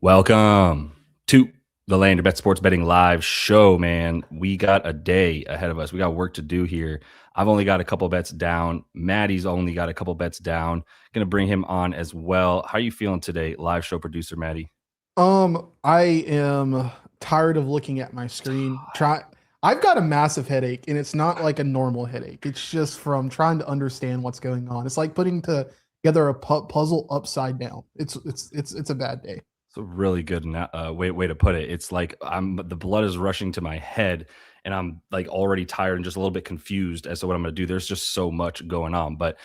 Welcome to the Land Your Bet Sports Betting Live show, man. We got a day ahead of us. We got work to do here. I've only got a couple bets down. Maddie's only got a couple bets down. Going to bring him on as well. How are you feeling today, live show producer Maddie? I am tired of looking at my screen. I've got a massive headache, and it's not like a normal headache. It's just from trying to understand what's going on. It's like putting together a puzzle upside down. It's a bad day. It's a really good way to put it. It's like the blood is rushing to my head, and I'm like already tired and just a little bit confused as to what I'm going to do. There's just so much going on. But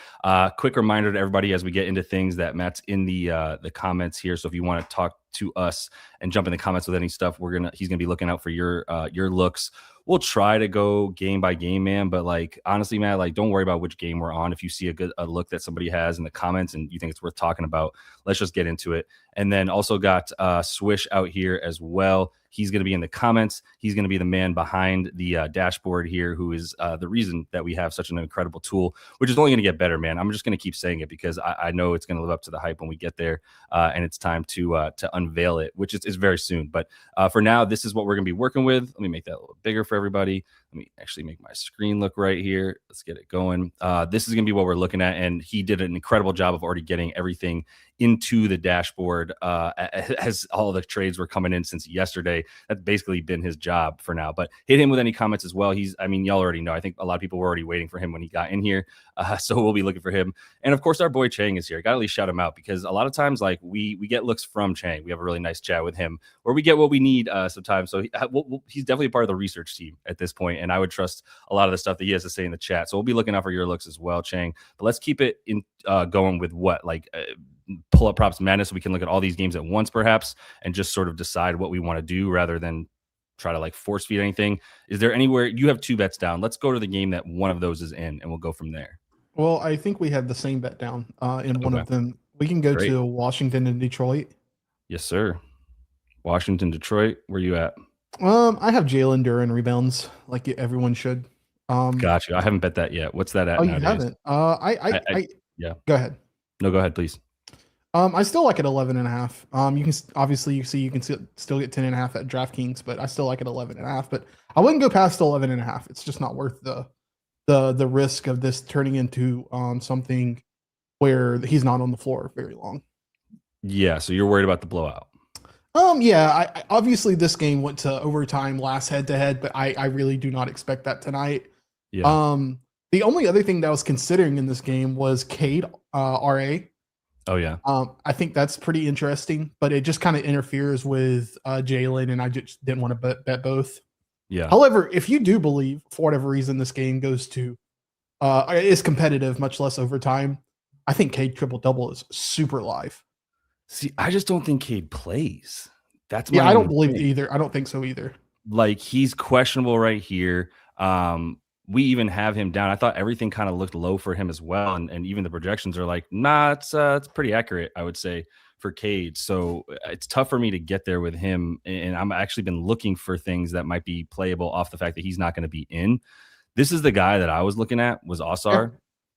quick reminder to everybody as we get into things that Matt's in the comments here. So if you want to talk to us and jump in the comments with any stuff, he's gonna be looking out for your looks. We'll try to go game by game, man. But like honestly, Matt, like don't worry about which game we're on. If you see a look that somebody has in the comments and you think it's worth talking about, let's just get into it. And then also got Swish out here as well. He's going to be in the comments. He's going to be the man behind the dashboard here, who is the reason that we have such an incredible tool, which is only going to get better, man. I'm just going to keep saying it because I know it's going to live up to the hype when we get there, and it's time to unveil it, which is very soon. But for now, this is what we're going to be working with. Let me make that a little bigger for everybody. Let me actually make my screen look right here. Let's get it going. This is going to be what we're looking at, and he did an incredible job of already getting everything into the dashboard as all the trades were coming in since yesterday. That's basically been his job for now. But hit him with any comments as well. Y'all already know. I think a lot of people were already waiting for him when he got in here. So we'll be looking for him. And of course, our boy Chang is here. Got to at least shout him out because a lot of times, like we get looks from Chang. We have a really nice chat with him, or we get what we need sometimes. So he's definitely part of the research team at this point, and I would trust a lot of the stuff that he has to say in the chat. So we'll be looking out for your looks as well, Chang. But let's keep it in going with pull up PropsMadness so we can look at all these games at once, perhaps, and just sort of decide what we want to do rather than try to like force feed anything. Is there anywhere you have two bets down? Let's go to the game that one of those is in, and we'll go from there. Well, I think we have the same bet down in one of them. We can go to Washington and Detroit. Yes, sir. Washington, Detroit. Where you at? I have Jalen Duren rebounds, like everyone should. Gotcha. I haven't bet that yet. What's that at? Oh, nowadays? You haven't? Yeah. Go ahead. No, go ahead, please. I still like it 11.5. You can obviously you can still get 10.5 at DraftKings, but I still like it 11.5. But I wouldn't go past 11.5. It's just not worth the risk of this turning into something where he's not on the floor very long. Yeah, so you're worried about the blowout. Yeah. I obviously this game went to overtime last head to head, but I really do not expect that tonight. Yeah. The only other thing that I was considering in this game was Cade RA. Oh, yeah. I think that's pretty interesting, but it just kind of interferes with Jalen, and I just didn't want to bet both. Yeah. However, if you do believe, for whatever reason, this game goes to is competitive, much less overtime, I think Cade triple-double is super live. See, I just don't think Cade plays. That's I don't believe it either. I don't think so either. Like, he's questionable right here. We even have him down. I thought everything kind of looked low for him as well. And even the projections are like, nah, it's pretty accurate, I would say, for Cade. So it's tough for me to get there with him. And I'm actually been looking for things that might be playable off the fact that he's not going to be in. This is the guy that I was looking at was Osar.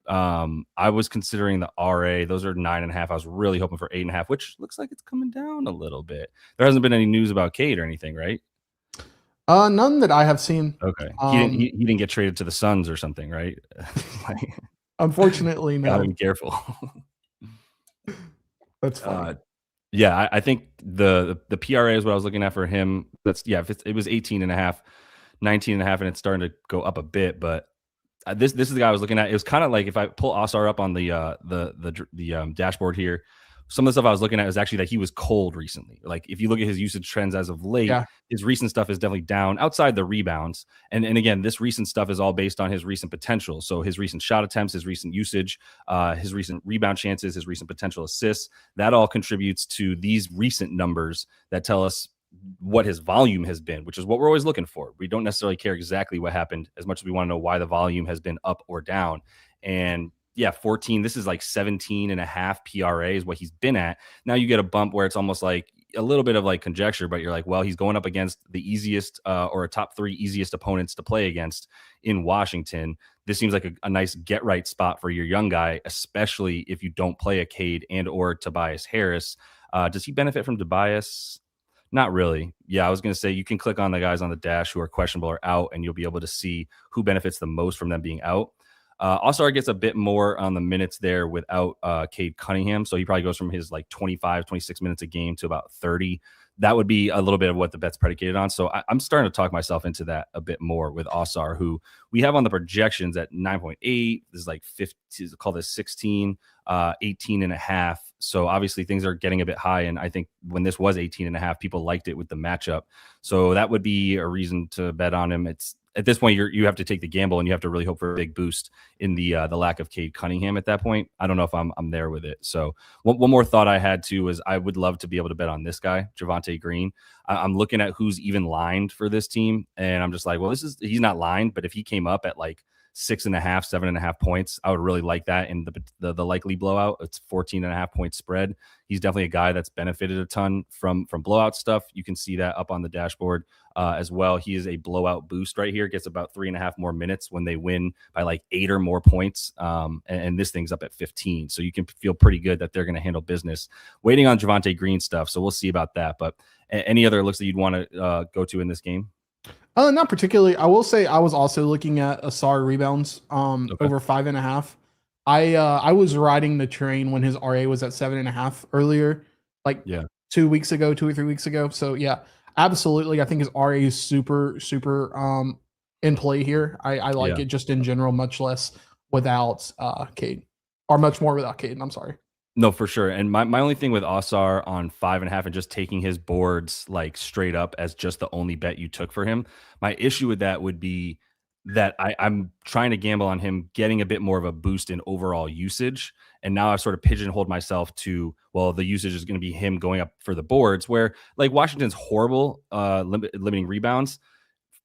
Yeah. I was considering the RA. Those are 9.5. I was really hoping for 8.5, which looks like it's coming down a little bit. There hasn't been any news about Cade or anything, right? None that I have seen. Okay. He didn't get traded to the Suns or something, right? Unfortunately, no. Gotta be careful. That's fine. Yeah, I think the PRA is what I was looking at for him. If it was 18.5, 19.5, and it's starting to go up a bit. But this is the guy I was looking at. It was kind of like if I pull Osar up on the dashboard here. Some of the stuff I was looking at is actually that he was cold recently. Like if you look at his usage trends as of late, his recent stuff is definitely down outside the rebounds. And again, this recent stuff is all based on his recent potential. So his recent shot attempts, his recent usage, his recent rebound chances, his recent potential assists, that all contributes to these recent numbers that tell us what his volume has been, which is what we're always looking for. We don't necessarily care exactly what happened as much as we want to know why the volume has been up or down. And 14. This is like 17.5 PRA is what he's been at. Now you get a bump where it's almost like a little bit of like conjecture, but you're like, well, he's going up against the easiest or a top 3 easiest opponents to play against in Washington. This seems like a nice get right spot for your young guy, especially if you don't play a Cade and or Tobias Harris. Does he benefit from Tobias? Not really. Yeah, I was going to say you can click on the guys on the dash who are questionable or out, and you'll be able to see who benefits the most from them being out. Also, gets a bit more on the minutes there without Cade Cunningham. So he probably goes from his like 25, 26 minutes a game to about 30. That would be a little bit of what the bet's predicated on. So I'm starting to talk myself into that a bit more with Osar, who we have on the projections at 9.8. This is like 50, call this 16, 18 and a half. So obviously things are getting a bit high. And I think when this was 18 and a half, people liked it with the matchup. So that would be a reason to bet on him. It's at this point, you have to take the gamble and you have to really hope for a big boost in the lack of Cade Cunningham at that point. I don't know if I'm there with it. So one more thought I had too is I would love to be able to bet on this guy, Javonte Green. I'm looking at who's even lined for this team, and I'm just like, well, he's not lined, but if he came up at like 6.5, 7.5 points, I would really like that in the likely blowout. It's 14.5 point spread. He's definitely a guy that's benefited a ton from blowout stuff. You can see that up on the dashboard as well. He is a blowout boost right here. Gets about 3.5 more minutes when they win by like 8 or more points. And this thing's up at 15. So you can feel pretty good that they're going to handle business. Waiting on Javonte Green stuff. So we'll see about that. But any other looks that you'd want to go to in this game? Not particularly. I will say I was also looking at Asar rebounds over 5.5. I was riding the train when his RA was at 7.5 earlier, like 2 weeks ago, 2 or 3 weeks ago. So yeah, absolutely. I think his RA is super in play here. I like it just in general, much less without Cade, or much more without Cade. I'm sorry. No, for sure. And my only thing with Osar on 5.5 and just taking his boards like straight up as just the only bet you took for him, my issue with that would be that I'm trying to gamble on him getting a bit more of a boost in overall usage. And now I've sort of pigeonholed myself to, well, the usage is going to be him going up for the boards, where like Washington's horrible limiting rebounds.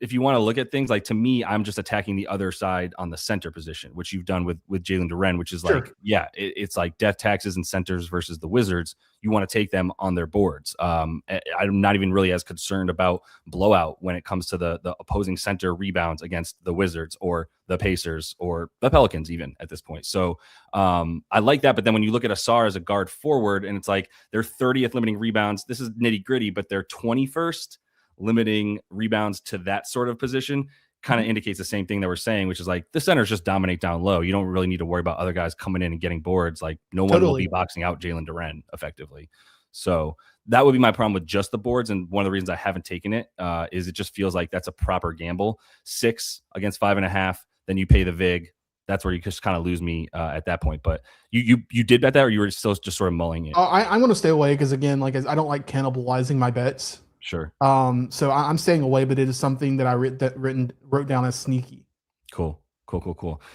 If you want to look at things, like to me, I'm just attacking the other side on the center position, which you've done with Jalen Duren, which is like, it's like death taxes and centers versus the Wizards. You want to take them on their boards. I'm not even really as concerned about blowout when it comes to the opposing center rebounds against the Wizards or the Pacers or the Pelicans even at this point. So I like that. But then when you look at Asar as a guard forward and it's like they're 30th limiting rebounds, this is nitty gritty, but they're 21st limiting rebounds to that sort of position, kind of indicates the same thing that we're saying, which is like the centers just dominate down low. You don't really need to worry about other guys coming in and getting boards. Like no one will be boxing out Jalen Duren effectively. So that would be my problem with just the boards. And one of the reasons I haven't taken it is it just feels like that's a proper gamble. 6 against 5.5, then you pay the VIG. That's where you just kind of lose me at that point. But you did bet that, or you were still just sort of mulling it? I'm going to stay away because again, like I don't like cannibalizing my bets. Sure. So I'm staying away, but it is something that I wrote down as sneaky. Cool.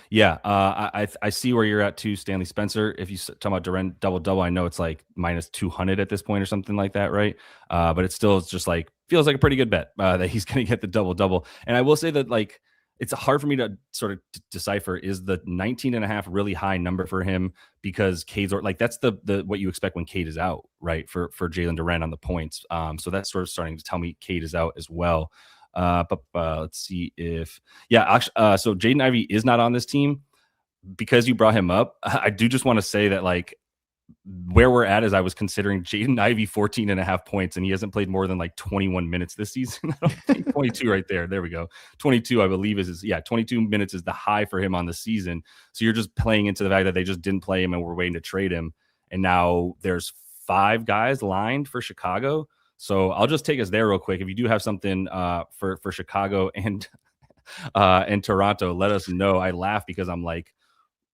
Yeah. I see where you're at too, Stanley Spencer. If you talk about Duren double, I know it's like minus 200 at this point or something like that. Right. But it still just like feels like a pretty good bet that he's going to get the double. And I will say that like, it's hard for me to sort of decipher, is the 19.5 really high number for him because Cade's like, that's the what you expect when Cade is out, right? For Jalen Duren on the points. So that's sort of starting to tell me Cade is out as well. But let's see if, actually, so Jaden Ivey is not on this team because you brought him up. I do just want to say that like, where we're at is I was considering Jaden Ivey 14.5 points, and he hasn't played more than like 21 minutes this season. I don't think 22 right there. There we go. 22, I believe is 22 minutes is the high for him on the season. So you're just playing into the fact that they just didn't play him and we're waiting to trade him. And now there's 5 guys lined for Chicago. So I'll just take us there real quick. If you do have something for Chicago and Toronto, let us know. I laugh because I'm like,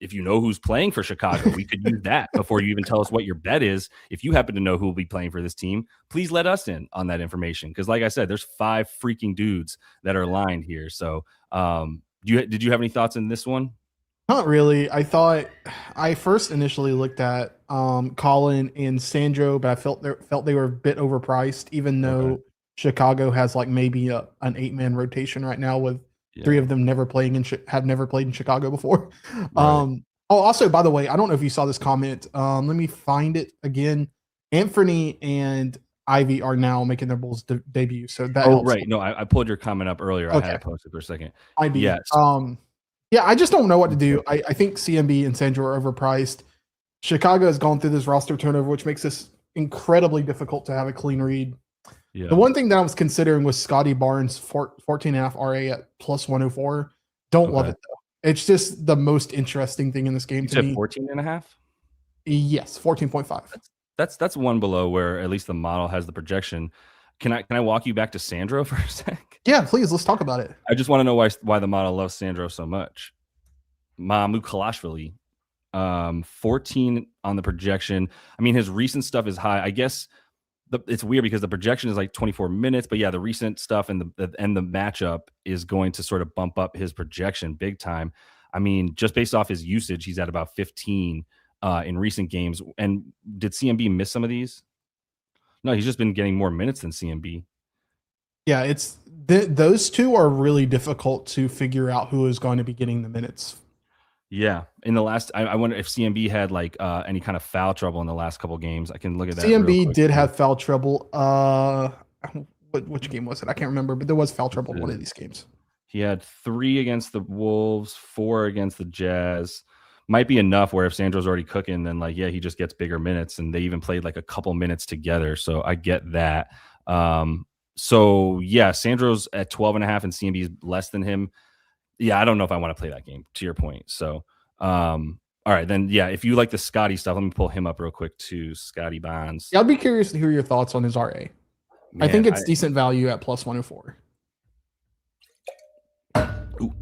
if you know who's playing for Chicago, we could use that before you even tell us what your bet is. If you happen to know who will be playing for this team, please let us in on that information. Because like I said, there's 5 freaking dudes that are lined here. So did you have any thoughts in this one? Not really. I thought I first initially looked at Colin and Sandro, but I felt they were a bit overpriced, even though Chicago has like maybe an 8-man rotation right now with 3 of them have never played in Chicago before. Right. Also, by the way, I don't know if you saw this comment. Let me find it again. Anthony and Ivy are now making their Bulls debut. So that helps. Right. No, I pulled your comment up earlier. Okay. I had it posted for a second. Ivy. Yes. I just don't know what to do. I think CMB and Sandro are overpriced. Chicago has gone through this roster turnover, which makes this incredibly difficult to have a clean read. Yeah. The one thing that I was considering was Scotty Barnes 14.5 RA at plus 104. Don't love Okay. it though. It's just the most interesting thing in this game You to said me. 14 and a half? Yes, 14.5. That's one below where at least the model has the projection. Can I walk you back to Sandro for a sec? Yeah, please, let's talk about it. I just want to know why the model loves Sandro so much. Mamu Kalashvili, 14 on the projection. I mean, his recent stuff is high. I guess it's weird because the projection is like 24 minutes, but yeah, the recent stuff and the matchup is going to sort of bump up his projection big time. I mean, just based off his usage, he's at about 15 in recent games. And did CMB miss some of these? No, he's just been getting more minutes than CMB. Yeah, it's those two are really difficult to figure out who is going to be getting the minutes. Yeah, in the last, I wonder if CMB had like any kind of foul trouble in the last couple games. I can look at that. CMB did have foul trouble. Which game was it? I can't remember, but there was foul trouble in one of these games. He had 3 against the Wolves, 4 against the Jazz. Might be enough where if Sandro's already cooking, then like, yeah, he just gets bigger minutes, and they even played like a couple minutes together. So I get that. So yeah, Sandro's at 12.5 and CMB is less than him. Yeah, I don't know if I want to play that game, to your point. So all right, then yeah, if you like the Scotty stuff, let me pull him up real quick too. Scotty Bonds. Yeah, I'd be curious to hear your thoughts on his RA. Man, I think it's decent value at plus 104. Ooh,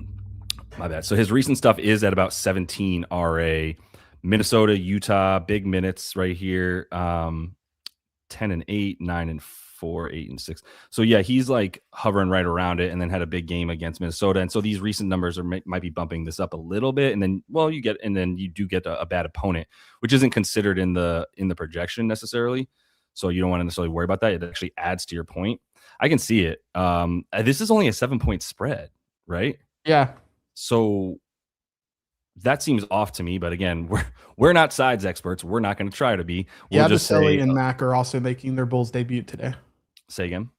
my bad. So his recent stuff is at about 17 RA. Minnesota, Utah, big minutes right here. 10 and 8, 9 and 4, 8 and 6. So yeah, he's like hovering right around it, and then had a big game against Minnesota. And so these recent numbers might be bumping this up a little bit. And then, well, you do get a bad opponent, which isn't considered in the projection necessarily. So you don't want to necessarily worry about that. It actually adds to your point. I can see it. This is only a 7-point spread, right? Yeah. So that seems off to me, but again, we're not sides experts. We're not going to try to be. We'll Yabusele and Mac are also making their Bulls debut today. Say again.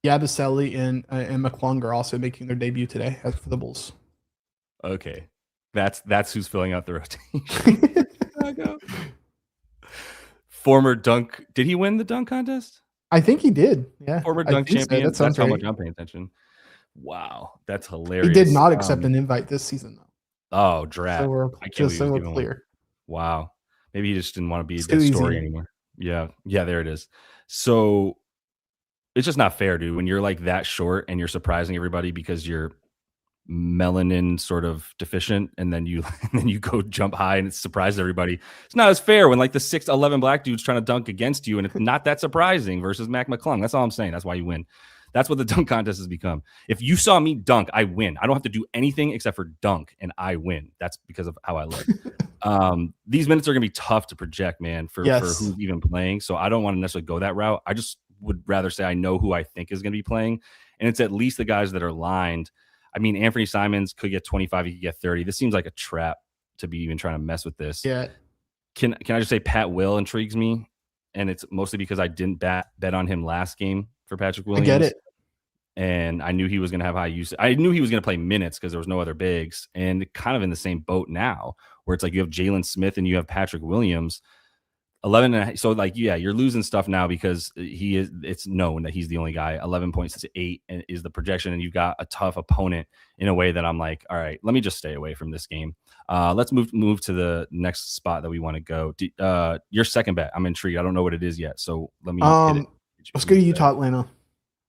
Yabusele and McClung are also making their debut today for the Bulls. Okay, that's who's filling out the rotation. Former dunk. Did he win the dunk contest? I think he did. Yeah. Former dunk champion. So. That's how much I'm paying attention. Wow, that's hilarious. He did not accept an invite this season, though. Oh, draft. So we're clear. Wow. Maybe he just didn't want to be that story anymore. Yeah. Yeah, there it is. So it's just not fair, dude. When you're like that short and you're surprising everybody because you're melanin sort of deficient, and then you go jump high and it surprises everybody. It's not as fair when like the 6'11" black dude's trying to dunk against you, and it's not that surprising versus Mac McClung. That's all I'm saying. That's why you win. That's what the dunk contest has become. If you saw me dunk, I win. I don't have to do anything except for dunk, and I win. That's because of how I look. These minutes are going to be tough to project, man, for who's even playing. So I don't want to necessarily go that route. I just would rather say I know who I think is going to be playing, and it's at least the guys that are lined. I mean, Anthony Simons could get 25. He could get 30. This seems like a trap to be even trying to mess with this. Yeah. Can I just say Pat Will intrigues me, and it's mostly because I didn't bet on him last game for Patrick Williams. I get it. And I knew he was going to have high use. I knew he was going to play minutes because there was no other bigs, and kind of in the same boat now where it's like you have Jalen Smith and you have Patrick Williams. 11 and so like, yeah, you're losing stuff now because it's known that he's the only guy. 11.8 is the projection, and you've got a tough opponent in a way that I'm like, all right, let me just stay away from this game. Let's move to the next spot that we want to go. Your second bet, I'm intrigued. I don't know what it is yet, so let me hit it. Let's go to Utah, Atlanta.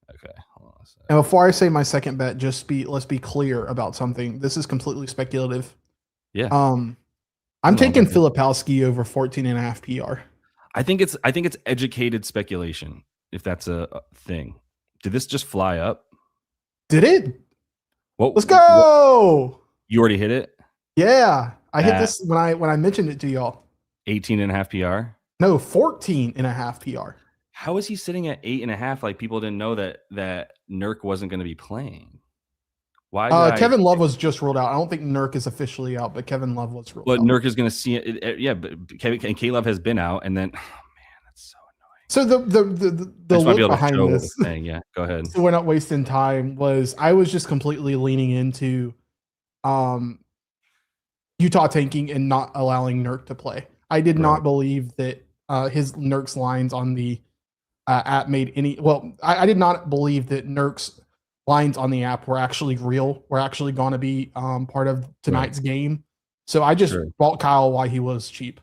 Okay, hold on a second. And before I say my second bet, let's be clear about something. This is completely speculative. Yeah. I'm taking Filipowski over 14.5 PR. I think it's educated speculation, if that's a thing. Did this just fly up? Did it? Let's go. You already hit it? Yeah. I hit this when I mentioned it to y'all. 18.5 PR? No, 14.5 PR. How is he sitting at 8.5? Like people didn't know that Nurk wasn't going to be playing. Why? Kevin Love was just ruled out. I don't think Nurk is officially out, but Kevin Love was ruled out. But Nurk is going to see it. Yeah, but K-Love has been out, and then man, that's so So annoying. the look behind this, yeah, go ahead. So we're not wasting time. I was just completely leaning into, Utah tanking and not allowing Nurk to play. I did not believe that his Nurk's lines on the app made any. Well, I did not believe that Nurk's lines on the app were actually real. Were actually going to be part of tonight's game. So I just Sure. bought Kyle while he was cheap.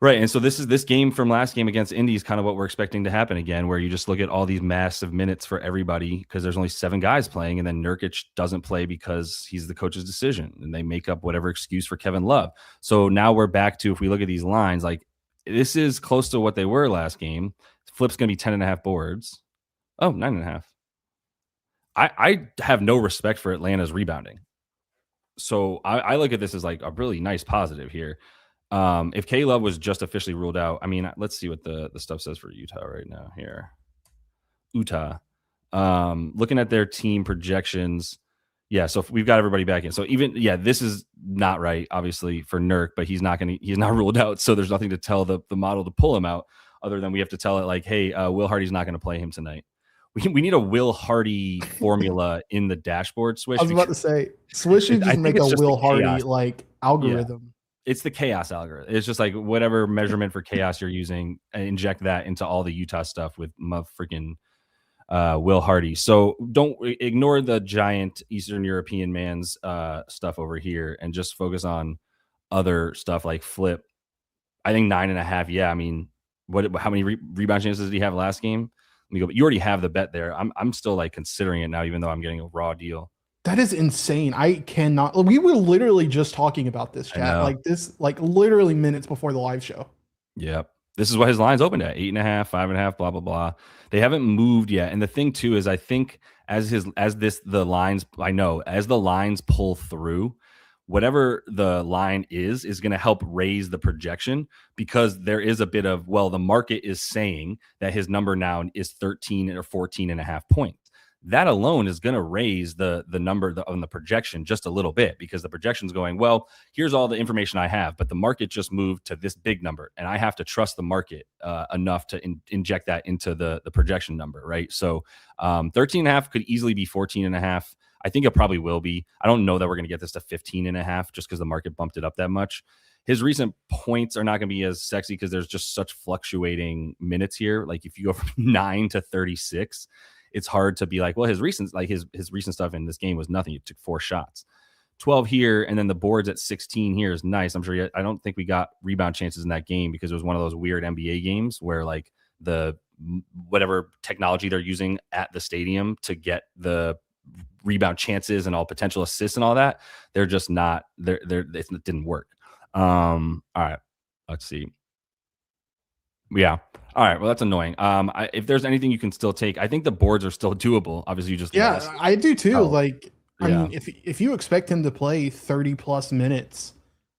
Right. And so this game from last game against Indy is kind of what we're expecting to happen again, where you just look at all these massive minutes for everybody because there's only 7 guys playing, and then Nurkic doesn't play because he's the coach's decision, and they make up whatever excuse for Kevin Love. So now we're back to, if we look at these lines, like this is close to what they were last game. Flip's going to be 10.5 boards. Oh, 9.5. I have no respect for Atlanta's rebounding. So I look at this as like a really nice positive here. If K Love was just officially ruled out, I mean, let's see what the stuff says for Utah right now here. Utah. Looking at their team projections. Yeah, so we've got everybody back in. So even, this is not right, obviously, for Nurk, but he's not ruled out. So there's nothing to tell the model to pull him out other than we have to tell it like, hey, Will Hardy's not going to play him tonight. We need a Will Hardy formula in the dashboard, Swish. I was about to say, Swish should just make a Will Hardy like algorithm. Yeah. It's the chaos algorithm. It's just like whatever measurement for chaos you're using, inject that into all the Utah stuff with freaking Will Hardy. So don't ignore the giant Eastern European man's stuff over here and just focus on other stuff like Flip. I think 9.5. Yeah, I mean, how many rebound chances did he have last game? Let me go. You already have the bet there. I'm still like considering it now, even though I'm getting a raw deal. That is insane. I cannot. We were literally just talking about this, chat. Like this, like literally minutes before the live show. Yep. This is what his line's opened at 8.5, 5.5, blah, blah, blah. They haven't moved yet. And the thing too is I think as the lines pull through, whatever the line is going to help raise the projection, because there is a bit of, the market is saying that his number now is 13 or 14.5 points. That alone is going to raise the number on the projection just a little bit, because the projection's going, here's all the information I have, but the market just moved to this big number, and I have to trust the market enough to inject that into the projection number, right? So 13.5 could easily be 14.5. I think it probably will be. I don't know that we're going to get this to 15.5 just because the market bumped it up that much. His recent points are not going to be as sexy because there's just such fluctuating minutes here. Like if you go from 9 to 36, it's hard to be like, his recent stuff in this game was nothing. He took 4 shots, 12 here, and then the boards at 16 here is nice. I'm sure. I don't think we got rebound chances in that game because it was one of those weird NBA games where like the whatever technology they're using at the stadium to get the rebound chances and all potential assists and all that, they're just not there. It didn't work. All right, let's see. Yeah. All right. Well, that's annoying. If there's anything you can still take, I think the boards are still doable. Obviously, you just lost. I do too. Like, I mean, if you expect him to play 30 plus minutes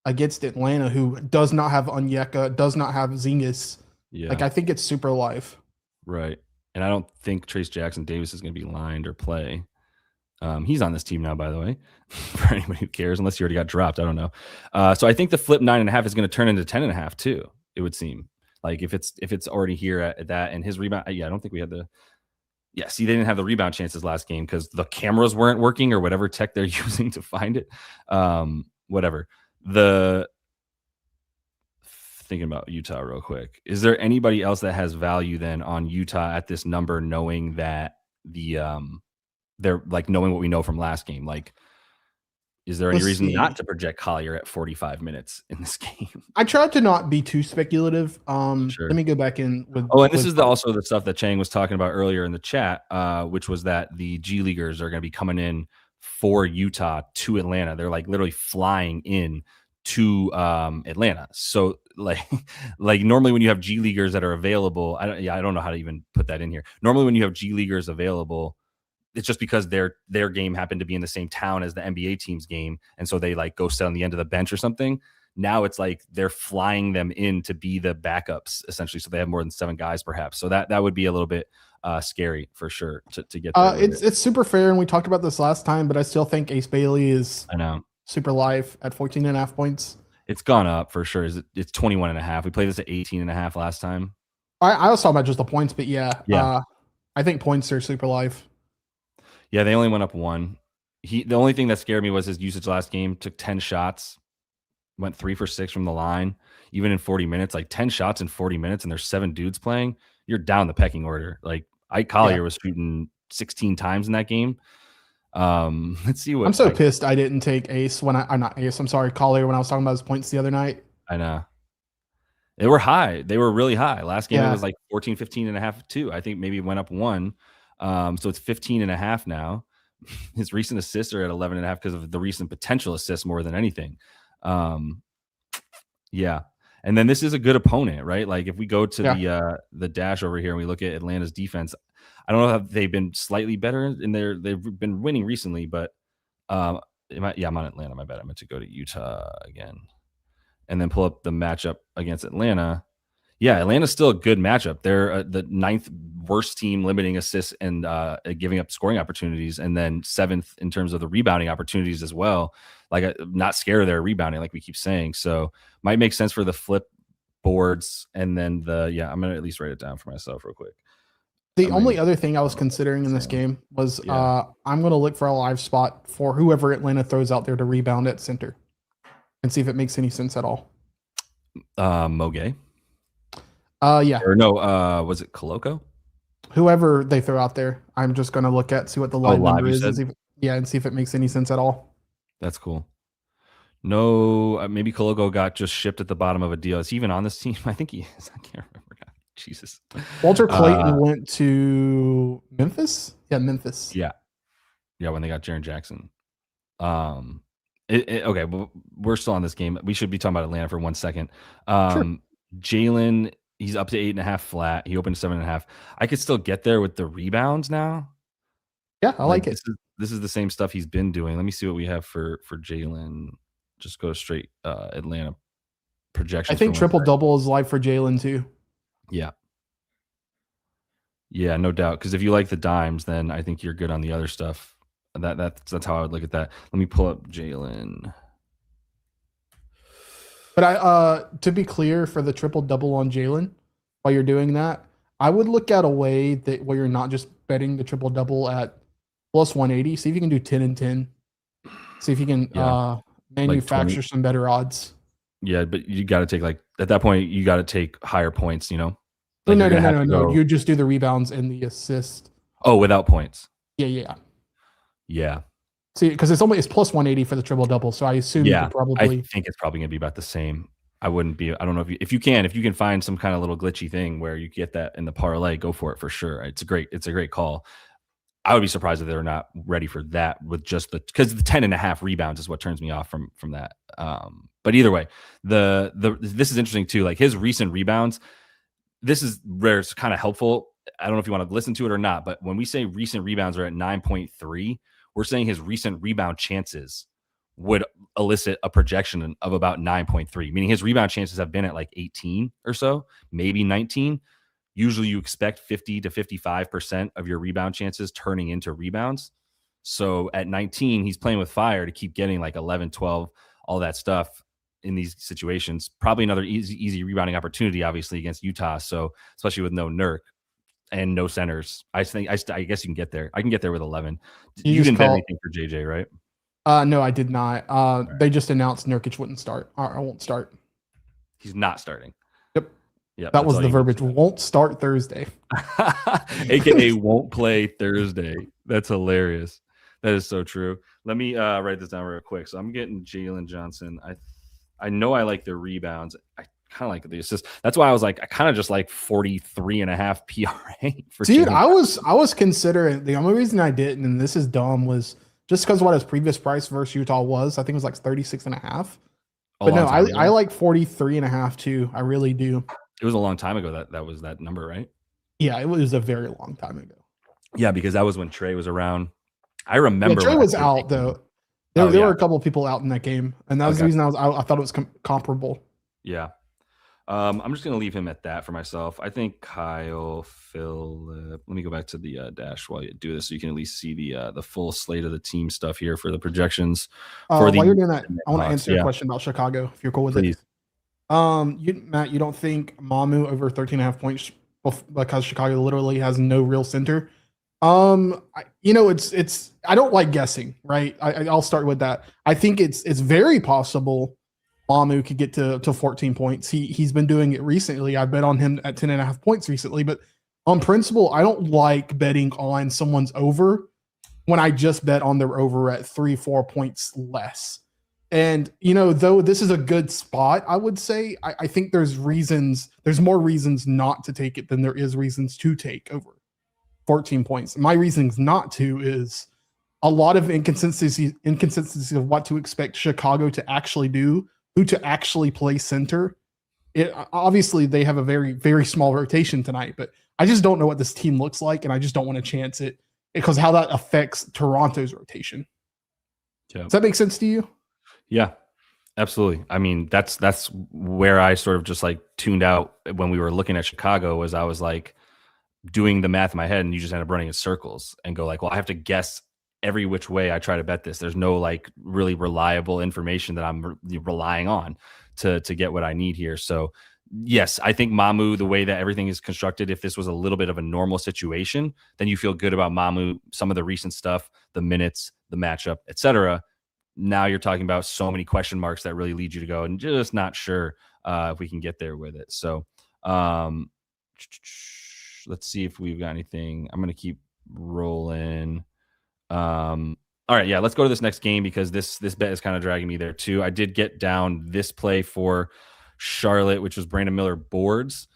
against Atlanta, who does not have Onyeka, does not have Zingas, like I think it's super live. Right. And I don't think Trace Jackson Davis is going to be lined or play. He's on this team now, by the way, for anybody who cares, unless he already got dropped. I don't know. So I think the flip 9.5 is going to turn into 10.5 too. It would seem. Like if it's already here at that, and his rebound, I don't think we had see, they didn't have the rebound chances last game because the cameras weren't working or whatever tech they're using to find it. Whatever. Thinking about Utah real quick. Is there anybody else that has value then on Utah at this number, knowing that they're like knowing what we know from last game? Like, is there any reason not to project Collier at 45 minutes in this game? I tried to not be too speculative. Sure. Let me go back in with. And this is also the stuff that Chang was talking about earlier in the chat, which was that the G Leaguers are going to be coming in for Utah to Atlanta. They're like literally flying in to Atlanta. So like normally when you have G Leaguers that are available, I don't know how to even put that in here. Normally when you have G Leaguers available, it's just because their game happened to be in the same town as the NBA team's game, and so they like go sit on the end of the bench or something. Now it's like they're flying them in to be the backups essentially, so they have more than 7 guys perhaps. So that would be a little bit scary for sure to get there. It's super fair, and we talked about this last time, but I still think Ace Bailey is super live at 14.5 points. It's gone up for sure. It's 21.5. We played this at 18.5 last time. I was talking about just the points, but I think points are super live. Yeah, they only went up 1. The only thing that scared me was his usage last game. Took 10 shots. went 3 for 6 from the line, even in 40 minutes, like 10 shots in 40 minutes, and there's 7 dudes playing. You're down the pecking order. Like Ike Collier was shooting 16 times in that game. Let's see what I'm so pissed I didn't take Ace when I'm not Ace. I'm sorry, Collier, when I was talking about his points the other night. I know. They were high. They were really high. Last game, it was like 14, 15 and a half, too. I think maybe it went up 1. So it's 15 and a half now. His recent assists are at 11 and a half because of the recent potential assists more than anything. Yeah. And then this is a good opponent, right? Like if we go to the dash over here and we look at Atlanta's defense, I don't know if they've been slightly better in they've been winning recently, but I'm on Atlanta. My bad. I meant to go to Utah again and then pull up the matchup against Atlanta. Yeah, Atlanta's still a good matchup. They're the 9th worst team limiting assists and giving up scoring opportunities, and then 7th in terms of the rebounding opportunities as well. Like, not scared of their rebounding, like we keep saying. So might make sense for the flip boards, and then I'm gonna at least write it down for myself real quick. The only other thing I was considering in this game was I'm gonna look for a live spot for whoever Atlanta throws out there to rebound at center, and see if it makes any sense at all. Mogay. Yeah. Or no, was it Coloco? Whoever they throw out there, I'm just going to look at, see what the line number is. And see if it makes any sense at all. That's cool. No, maybe Coloco got just shipped at the bottom of a deal. Is he even on this team? I think he is. I can't remember. God, Jesus. Walter Clayton went to Memphis? Yeah, Memphis. Yeah. Yeah, when they got Jaren Jackson. Okay, well, we're still on this game. We should be talking about Atlanta for 1 second. Sure. Jalen, he's up to 8.5 flat. He opened 7.5. I could still get there with the rebounds now. Yeah, I like it. This is the same stuff he's been doing. Let me see what we have for Jalen. Just go straight Atlanta projections. I think triple double is live for Jalen too. Yeah. Yeah, no doubt. Because if you like the dimes, then I think you're good on the other stuff. That's how I would look at that. Let me pull up Jalen. But to be clear, for the triple double on Jalen, while you're doing that, I would look at a way that where you're not just betting the triple double at plus 180. See if you can do 10 and 10. See if you can manufacture like some better odds. Yeah, but you got to take at that point you got to take higher points. Like no. You just do the rebounds and the assist. Oh, without points. Yeah. See, because it's plus 180 for the triple double, so I assume you could probably. I think it's probably gonna be about the same. I don't know if you can find some kind of little glitchy thing where you get that in the parlay, go for it for sure. It's a great call. I would be surprised if they're not ready for that with just because the 10.5 rebounds is what turns me off from that. But either way, this is interesting too. Like his recent rebounds, this is where it's kind of helpful. I don't know if you want to listen to it or not, but when we say recent rebounds are at 9.3. We're saying his recent rebound chances would elicit a projection of about 9.3, meaning his rebound chances have been at like 18 or so, maybe 19. Usually you expect 50 to 55% of your rebound chances turning into rebounds. So at 19, he's playing with fire to keep getting like 11, 12, all that stuff in these situations. Probably another easy rebounding opportunity, obviously, against Utah. So especially with no Nurk and no centers, I guess you can get there. I can get there with 11. You didn't bet anything for JJ, right? No, I did not. Right. They just announced Nurkic wouldn't start. I won't start. He's not starting. Yep. That was the verbiage. Won't start Thursday. AKA won't play Thursday. That's hilarious. That is so true. Let me write this down real quick. So I'm getting Jalen Johnson. I know I like the rebounds. I kind of like the assists. That's why I was like, I kind of just like 43.5 PRA for Dude, I was considering, the only reason I didn't, and this is dumb, was just because what his previous price versus Utah was. I think it was like 36.5. But no, I like 43.5 too. I really do. It was a long time ago that was that number, right? Yeah, it was a very long time ago. Yeah, because that was when Trey was around. I remember Trey was out though. There were a couple of people out in that game, and that was the reason I thought it was comparable. Yeah. I'm just going to leave him at that for myself. I think Kyle, Philip. Let me go back to the dash while you do this so you can at least see the full slate of the team stuff here for the projections. While you're doing that, I want to answer your question about Chicago, if you're cool with it. Matt, you don't think Mamu over 13.5 points because Chicago literally has no real center? It's I don't like guessing, right? I'll start with that. I think it's very possible Mamu could get to 14 points. He's been doing it recently. I bet on him at 10.5 points recently, but on principle, I don't like betting on someone's over when I just bet on their over at 3-4 points less. And though this is a good spot, I would say I think there's more reasons not to take it than there is reasons to take over 14 points. My reasons not to is a lot of inconsistency of what to expect Chicago to actually do, who to actually play center. Obviously, they have a very, very small rotation tonight, but I just don't know what this team looks like, and I just don't want to chance it because how that affects Toronto's rotation. Yeah. Does that make sense to you? Yeah, absolutely. I mean, that's where I sort of just like tuned out when we were looking at Chicago, was I was like doing the math in my head, and you just end up running in circles and go like, well, I have to guess every which way I try to bet this. There's no like really reliable information that I'm relying on to get what I need here. So yes, I think Mamu, the way that everything is constructed, if this was a little bit of a normal situation, then you feel good about Mamu, some of the recent stuff, the minutes, the matchup, etc. Now you're talking about so many question marks that really lead you to go and just not sure if we can get there with it. So let's see if we've got anything. I'm going to keep rolling. All right, yeah, let's go to this next game because this bet is kind of dragging me there too. I did get down this play for Charlotte, which was Brandon Miller boards.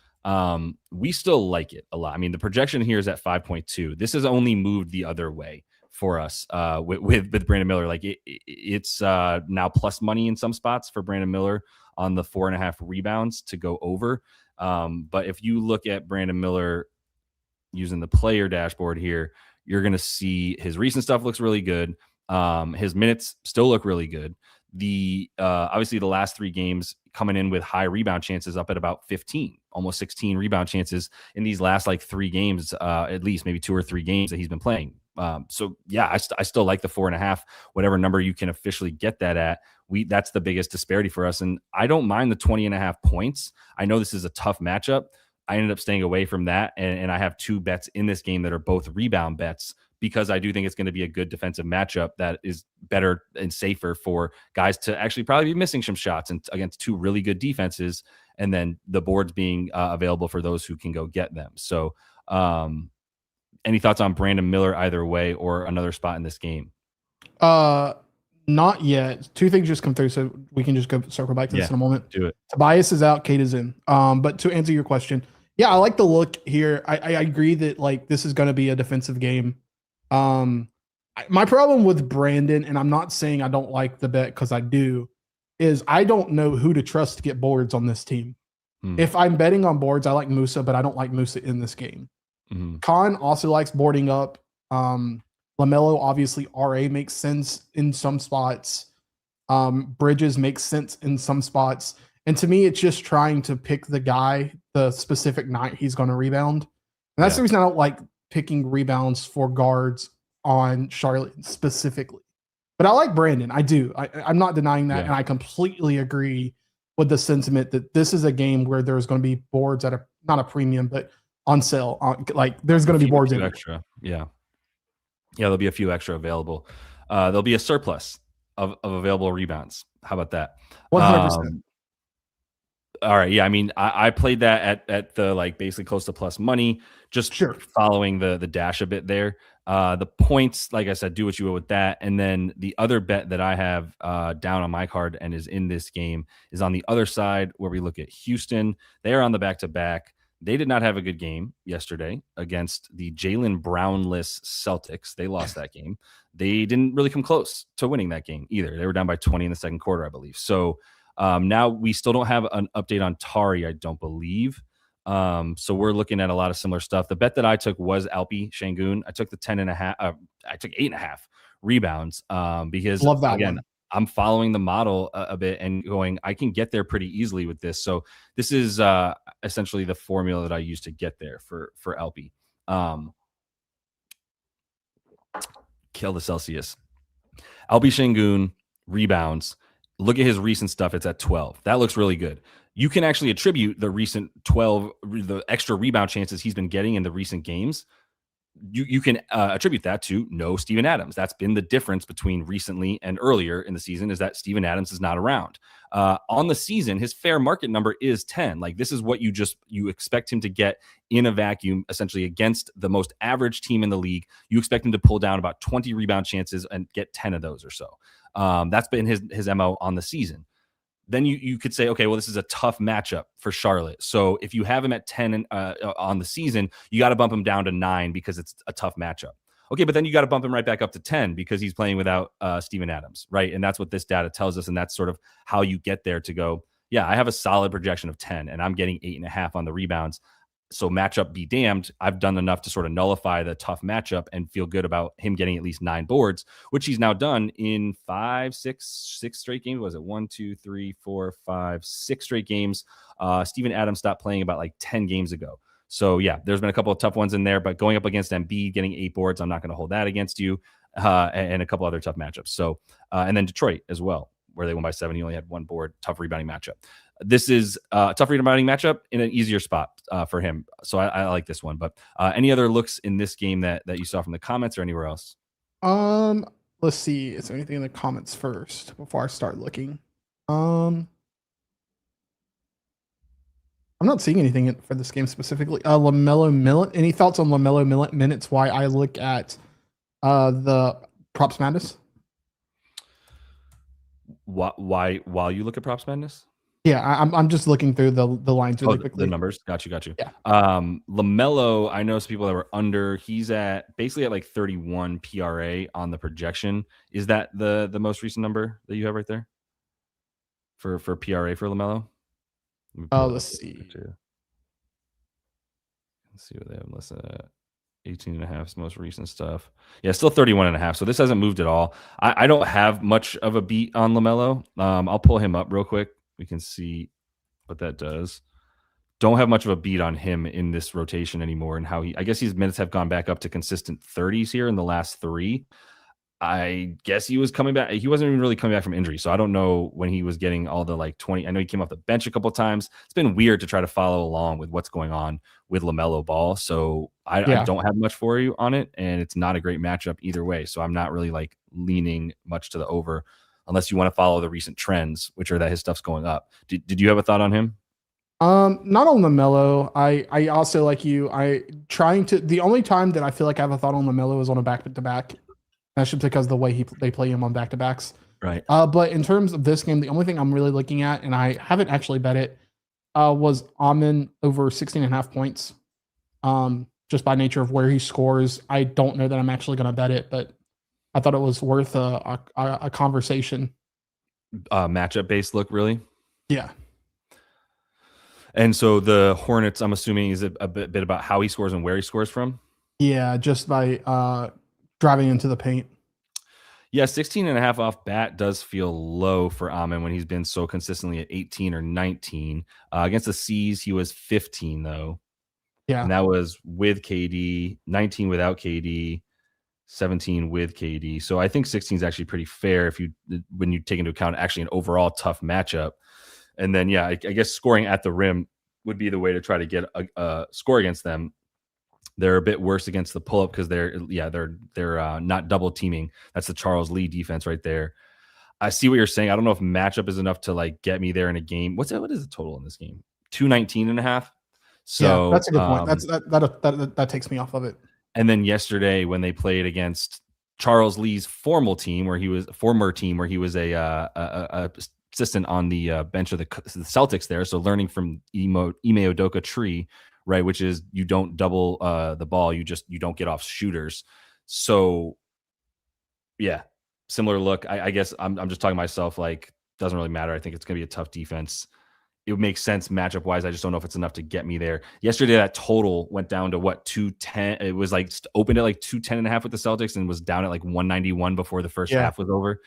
We still like it a lot. I mean, the projection here is at 5.2. This has only moved the other way for us with Brandon Miller. Like it's now plus money in some spots for Brandon Miller on the 4.5 rebounds to go over. But if you look at Brandon Miller using the player dashboard here, you're going to see his recent stuff looks really good. His minutes still look really good. The obviously the last 3 games coming in with high rebound chances, up at about 15, almost 16 rebound chances in these last like 3 games, at least maybe 2 or 3 games that he's been playing. So yeah, I still like the 4.5, whatever number you can officially get that at. That's the biggest disparity for us. And I don't mind the 20.5 points. I know this is a tough matchup. I ended up staying away from that. And I have 2 bets in this game that are both rebound bets because I do think it's going to be a good defensive matchup that is better and safer for guys to actually probably be missing some shots and against 2 really good defenses. And then the boards being available for those who can go get them. So any thoughts on Brandon Miller either way or another spot in this game? Not yet. 2 things just come through, so we can just go circle back to this in a moment. Do it. Tobias is out, Kate is in. But to answer your question, yeah, I like the look here. I agree that like this is going to be a defensive game. My problem with Brandon, and I'm not saying I don't like the bet because I do, is I don't know who to trust to get boards on this team. If I'm betting on boards, I like Musa, but I don't like Musa in this game. Khan also likes boarding up. LaMelo, obviously, RA makes sense in some spots. Bridges makes sense in some spots. And to me, it's just trying to pick the guy the specific night he's going to rebound. And that's the reason I don't like picking rebounds for guards on Charlotte specifically. But I like Brandon. I do. I'm not denying that. And I completely agree with the sentiment that this is a game where there's going to be boards at not a premium, but on sale. Like there's going to be boards in extra. Yeah, there'll be a few extra available. There'll be a surplus of available rebounds. How about that? 100%. All right. Yeah. I mean, I played that at the like basically close to plus money, just following the dash a bit there. The points, like I said, do what you will with that. And then the other bet that I have down on my card and is in this game is on the other side where we look at Houston. They are on the back-to-back. They did not have a good game yesterday against the Jaylen Brownless Celtics. They lost that game. They didn't really come close to winning that game either. They were down by 20 in the second quarter, I believe. So now we still don't have an update on Tari, I don't believe. So we're looking at a lot of similar stuff. The bet that I took was Alpi Şengün. I took the 10.5. I took 8.5 rebounds because love that again, one. I'm following the model a bit and going, I can get there pretty easily with this. So this is essentially the formula that I use to get there for Alpi. Kill the Celsius. Alpi Şengün rebounds. Look at his recent stuff. It's at 12. That looks really good. You can actually attribute the recent 12, the extra rebound chances he's been getting in the recent games you can attribute that to no Steven Adams. That's been the difference between recently and earlier in the season, is that Steven Adams is not around. On the season, his fair market number is 10. Like, this is what you expect him to get in a vacuum, essentially against the most average team in the league. You expect him to pull down about 20 rebound chances and get 10 of those or so. That's been his MO on the season. Then you could say, okay, well, this is a tough matchup for Charlotte. So if you have him at 10 on the season, you got to bump him down to 9 because it's a tough matchup. Okay, but then you got to bump him right back up to 10 because he's playing without Steven Adams, right? And that's what this data tells us, and that's sort of how you get there to go, yeah, I have a solid projection of 10, and I'm getting 8.5 on the rebounds. So matchup be damned, I've done enough to sort of nullify the tough matchup and feel good about him getting at least 9 boards, which he's now done in 6 straight games. Was it 1, 2, 3, 4, 5, 6 straight games? Steven Adams stopped playing about like 10 games ago. So yeah, there's been a couple of tough ones in there, but going up against Embiid, getting 8 boards, I'm not going to hold that against you, and a couple other tough matchups. So and then Detroit as well, where they won by 7. He only had 1 board, tough rebounding matchup. This is a tough rebounding matchup in an easier spot for him. So I like this one. But any other looks in this game that you saw from the comments or anywhere else? Let's see. Is there anything in the comments first before I start looking? I'm not seeing anything for this game specifically. LaMelo any thoughts on LaMelo minutes? Why I look at the PropsMadness? Why while you look at PropsMadness? Yeah, I'm just looking through the lines really quickly. The numbers. Got you. Yeah. LaMelo, I know some people that were under. He's at basically at like 31 PRA on the projection. Is that the most recent number that you have right there for PRA for LaMelo? Let's see. Let's see what they have listed at. 18.5 is most recent stuff. Yeah, still 31.5. So this hasn't moved at all. I don't have much of a beat on LaMelo. I'll pull him up real quick. We can see what that does. Don't have much of a beat on him in this rotation anymore, and how I guess his minutes have gone back up to consistent 30s here in the last 3. I guess he was coming back. He wasn't even really coming back from injury, so I don't know when he was getting all the like 20. I know he came off the bench a couple of times. It's been weird to try to follow along with what's going on with LaMelo Ball. So I don't have much for you on it, and it's not a great matchup either way. So I'm not really like leaning much to the over, unless you want to follow the recent trends, which are that his stuff's going up. Did you have a thought on him? Not on LaMelo. I also, like you, the only time that I feel like I have a thought on LaMelo is on a back-to-back. That's just because the way they play him on back-to-backs. Right. But in terms of this game, the only thing I'm really looking at, and I haven't actually bet it, was Amen over 16.5 points. Just by nature of where he scores. I don't know that I'm actually going to bet it, but I thought it was worth a conversation. Matchup based look, really? Yeah. And so the Hornets, I'm assuming, is a bit about how he scores and where he scores from? Yeah, just by driving into the paint. Yeah, 16.5 off bat does feel low for Amen when he's been so consistently at 18 or 19. Against the C's, he was 15, though. Yeah. And that was with KD, 19 without KD, 17 with KD. So I think 16 is actually pretty fair when you take into account actually an overall tough matchup. And then, yeah, I guess scoring at the rim would be the way to try to get a score against them. They're a bit worse against the pull-up because they're not double teaming. That's the Charles Lee defense right there. I see what you're saying. I don't know if matchup is enough to like get me there in a game. What is the total in this game? 219.5. So yeah, that's a good point. That takes me off of it. And then yesterday when they played against Charles Lee's former team, where he was a assistant on the bench of the Celtics there. So learning from Ime Udoka Tree, right, which is you don't double the ball, you don't get off shooters. So yeah, similar look. I guess I'm just talking to myself, like, doesn't really matter. I think it's gonna be a tough defense. It would make sense matchup wise. I just don't know if it's enough to get me there. Yesterday, that total went down to 210. It was like opened at like 210.5 with the Celtics and was down at like 191 before the first half was over,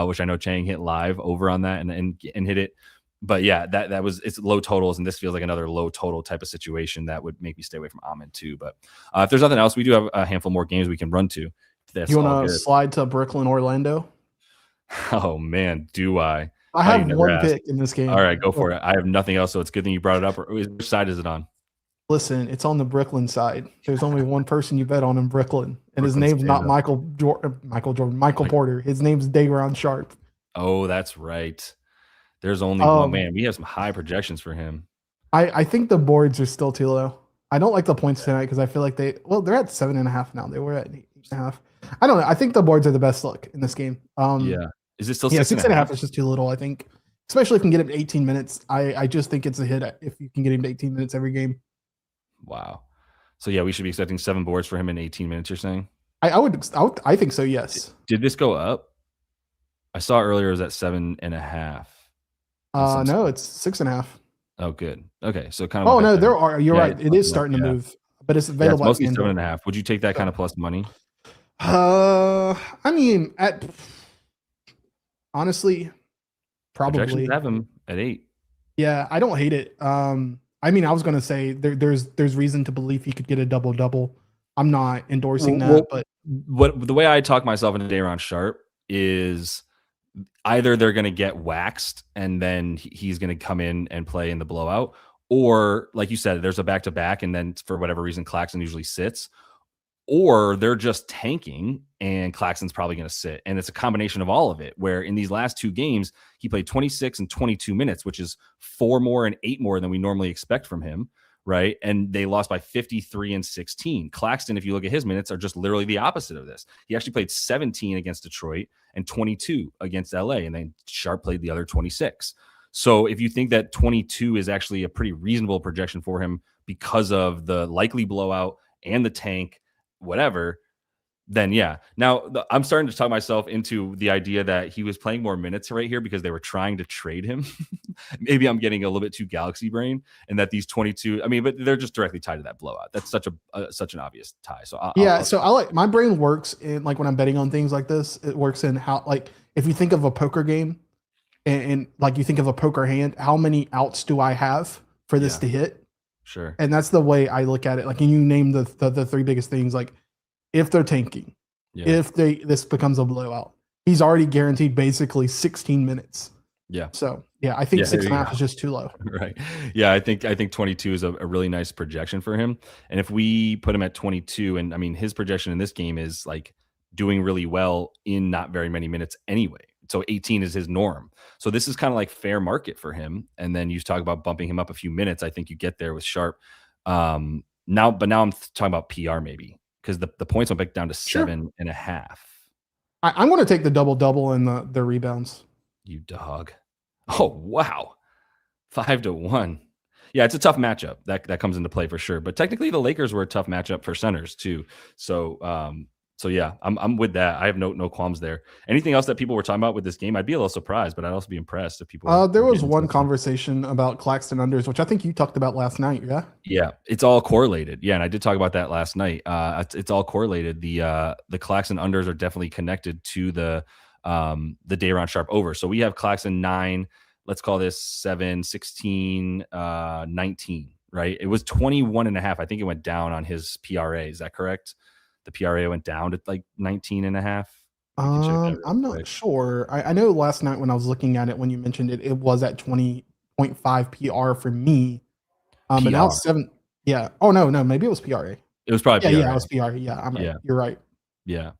which I know Chang hit live over on that and hit it. But yeah, it's low totals, and this feels like another low total type of situation that would make me stay away from Amen too. But if there's nothing else, we do have a handful more games we can run to. You want to slide to Brooklyn, Orlando? Oh man, do I? I have one pick in this game. All right, go for it. I have nothing else, so it's a good thing you brought it up. Which side is it on? Listen, it's on the Brooklyn side. There's only one person you bet on in Brooklyn, and his Brooklyn name's stand not up. Michael Jordan, Michael Like, Porter. His name's Dayron Sharp. oh, that's right. There's only one Um, man. We have some high projections for him. I think the boards are still too low. I don't like the points tonight because I feel like they're at 7.5 now. They were at 8.5. I don't know. I think the boards are the best look in this game. Yeah. Is it still Yeah, six and six a and a half? half is just too little. I think, especially if you can get him to 18 minutes. I just think it's a hit if you can get him to 18 minutes every game. Wow. So yeah, we should be expecting 7 boards for him in 18 minutes. You're saying? I think so. Yes. Did this go up? I saw earlier it was at 7.5. No, it's 6.5. Oh, good. Okay, so it kind of Oh went no, back down. there are. You're Yeah, right. it's It is bumping up, starting to yeah. move, but it's Yeah, it's available at mostly FanDuel. 7.5. Would you take that kind of plus money? I mean, honestly, Projections probably. have him at 8. Yeah, I don't hate it. I mean, I was gonna say there's reason to believe he could get a double double. I'm not endorsing that, Well, but what the way I talk myself into Dayron Sharp is either they're going to get waxed and then he's going to come in and play in the blowout, or like you said, there's a back to back, and then for whatever reason, Claxton usually sits, or they're just tanking and Claxton's probably going to sit. And it's a combination of all of it, where in these last 2 games, he played 26 and 22 minutes, which is 4 more and 8 more than we normally expect from him. Right. And they lost by 53 and 16. Claxton, if you look at his minutes, are just literally the opposite of this. He actually played 17 against Detroit and 22 against LA. And then Sharp played the other 26. So if you think that 22 is actually a pretty reasonable projection for him because of the likely blowout and the tank, whatever, then yeah. Now I'm starting to talk myself into the idea that he was playing more minutes right here because they were trying to trade him. Maybe I'm getting a little bit too galaxy brain, and that these 22, I mean, but they're just directly tied to that blowout. That's such an obvious tie. So so I like my brain works in like when I'm betting on things like this. It works in how like if you think of a poker game and like you think of a poker hand, how many outs do I have for this to hit? Sure. And that's the way I look at it. Like, and you name the 3 biggest things. Like, if they're tanking, if this becomes a blowout, he's already guaranteed basically 16 minutes. Yeah. So yeah, I think 6.5 is just too low. Right. Yeah, I think 22 is a really nice projection for him. And if we put him at 22, and I mean his projection in this game is like doing really well in not very many minutes anyway. So 18 is his norm. So this is kind of like fair market for him. And then you talk about bumping him up a few minutes. I think you get there with Sharp. Now I'm talking about PR maybe, because the points went back down to 7.5. I'm going to take the double and the rebounds. You dog. Oh, wow. 5-1. Yeah, it's a tough matchup. That comes into play for sure. But technically the Lakers were a tough matchup for centers too. So yeah, I'm with that. I have no qualms there. Anything else that people were talking about with this game? I'd be a little surprised, but I'd also be impressed if people There was one conversation about Claxton unders, which I think you talked about last night. Yeah. Yeah, it's all correlated. Yeah, and I did talk about that last night. It's all correlated. The Claxton unders are definitely connected to the Dayron Sharp over. So we have Claxton 9, let's call this 7, 16, 19, right? It was 21.5. I think it went down on his PRA. Is that correct? The PRA went down to like 19.5. I'm not sure. I know last night when I was looking at it, when you mentioned it, it was at 20.5 PR for me. But now it's 7. Yeah. Oh no, maybe it was PRA. It was probably PRA. Yeah, it was PRA. Yeah, I'm right. Yeah. You're right. Yeah.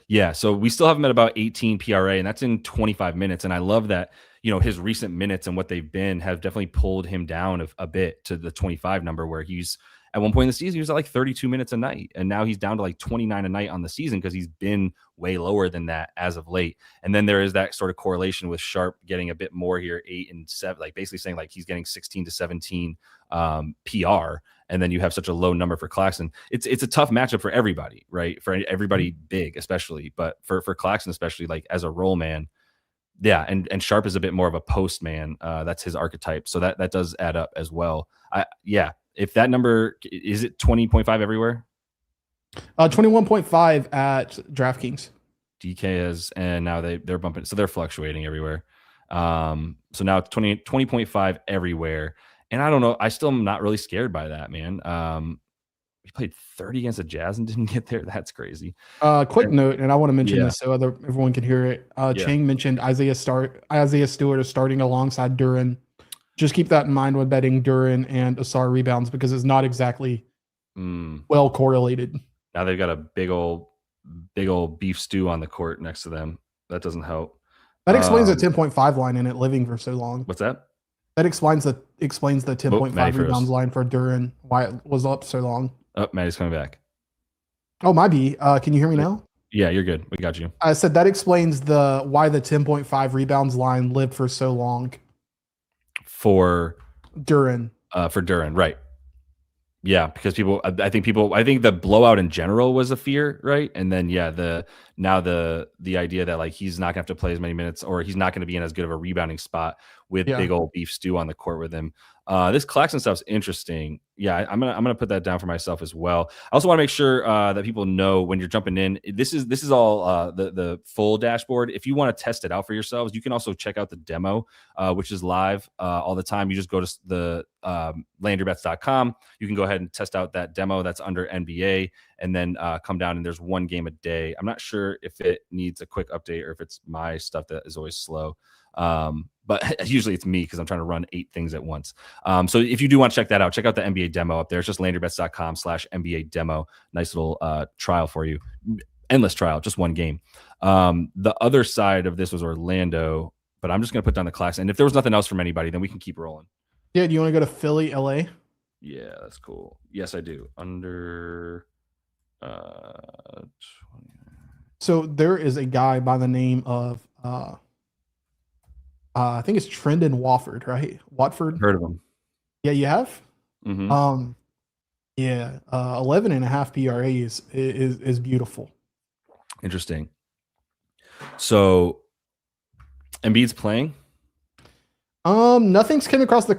Yeah. So we still have him at about 18 PRA, and that's in 25 minutes. And I love that, his recent minutes and what they've been have definitely pulled him down a bit to the 25 number, where he's at one point in the season, he was at like 32 minutes a night. And now he's down to like 29 a night on the season because he's been way lower than that as of late. And then there is that sort of correlation with Sharp getting a bit more here, 8 and 7, like basically saying like he's getting 16 to 17 PR. And then you have such a low number for Claxton. It's a tough matchup for everybody, right? For everybody big, especially, but for Claxton, especially like as a roll man. Yeah. And Sharp is a bit more of a post man. That's his archetype. So that does add up as well. If that number is it 20.5 everywhere? 21.5 at DraftKings. DK is, and now they're bumping, so they're fluctuating everywhere. So now 20.5 everywhere. And I don't know, I still am not really scared by that, man. We played 30 against the Jazz and didn't get there. That's crazy. Quick note, and I want to mention this so everyone can hear it. Chang mentioned Isaiah Stewart is starting alongside Duran. Just keep that in mind when betting Duran and Asar rebounds because it's not exactly well correlated. Now they've got a big old beef stew on the court next to them. That doesn't help. That explains the 10.5 line in it living for so long. What's that? That explains the 10.5 rebounds line for Duran, why it was up so long. Oh, Maddie's coming back. Oh, might be. Can you hear me now? Yeah, you're good. We got you. I said that explains why the 10.5 rebounds line lived for so long. For Duran. For Duran, right. Yeah, because I think the blowout in general was a fear, right? And then the idea that like he's not gonna have to play as many minutes or he's not gonna be in as good of a rebounding spot with big old beef stew on the court with him. This Claxton stuff's interesting. Yeah, I'm gonna put that down for myself as well. I also want to make sure that people know when you're jumping in. This is all the full dashboard. If you want to test it out for yourselves, you can also check out the demo, which is live all the time. You just go to the landyourbets.com. You can go ahead and test out that demo that's under NBA, and then come down and there's one game a day. I'm not sure if it needs a quick update or if it's my stuff that is always slow. But usually it's me because I'm trying to run 8 things at once. So if you do want to check that out, check out the NBA demo up there. It's just landyourbets.com/NBA demo. Nice little trial for you. Endless trial, just one game. The other side of this was Orlando, but I'm just going to put down the class. And if there was nothing else from anybody, then we can keep rolling. Yeah, do you want to go to Philly, LA? Yeah, that's cool. Yes, I do. Under 20. So there is a guy by the name of I think it's Trendon Watford, right? Watford. Heard of him? Yeah, you have. Mm-hmm. 11.5 PRA is beautiful. Interesting. So, Embiid's playing. Nothing's came across the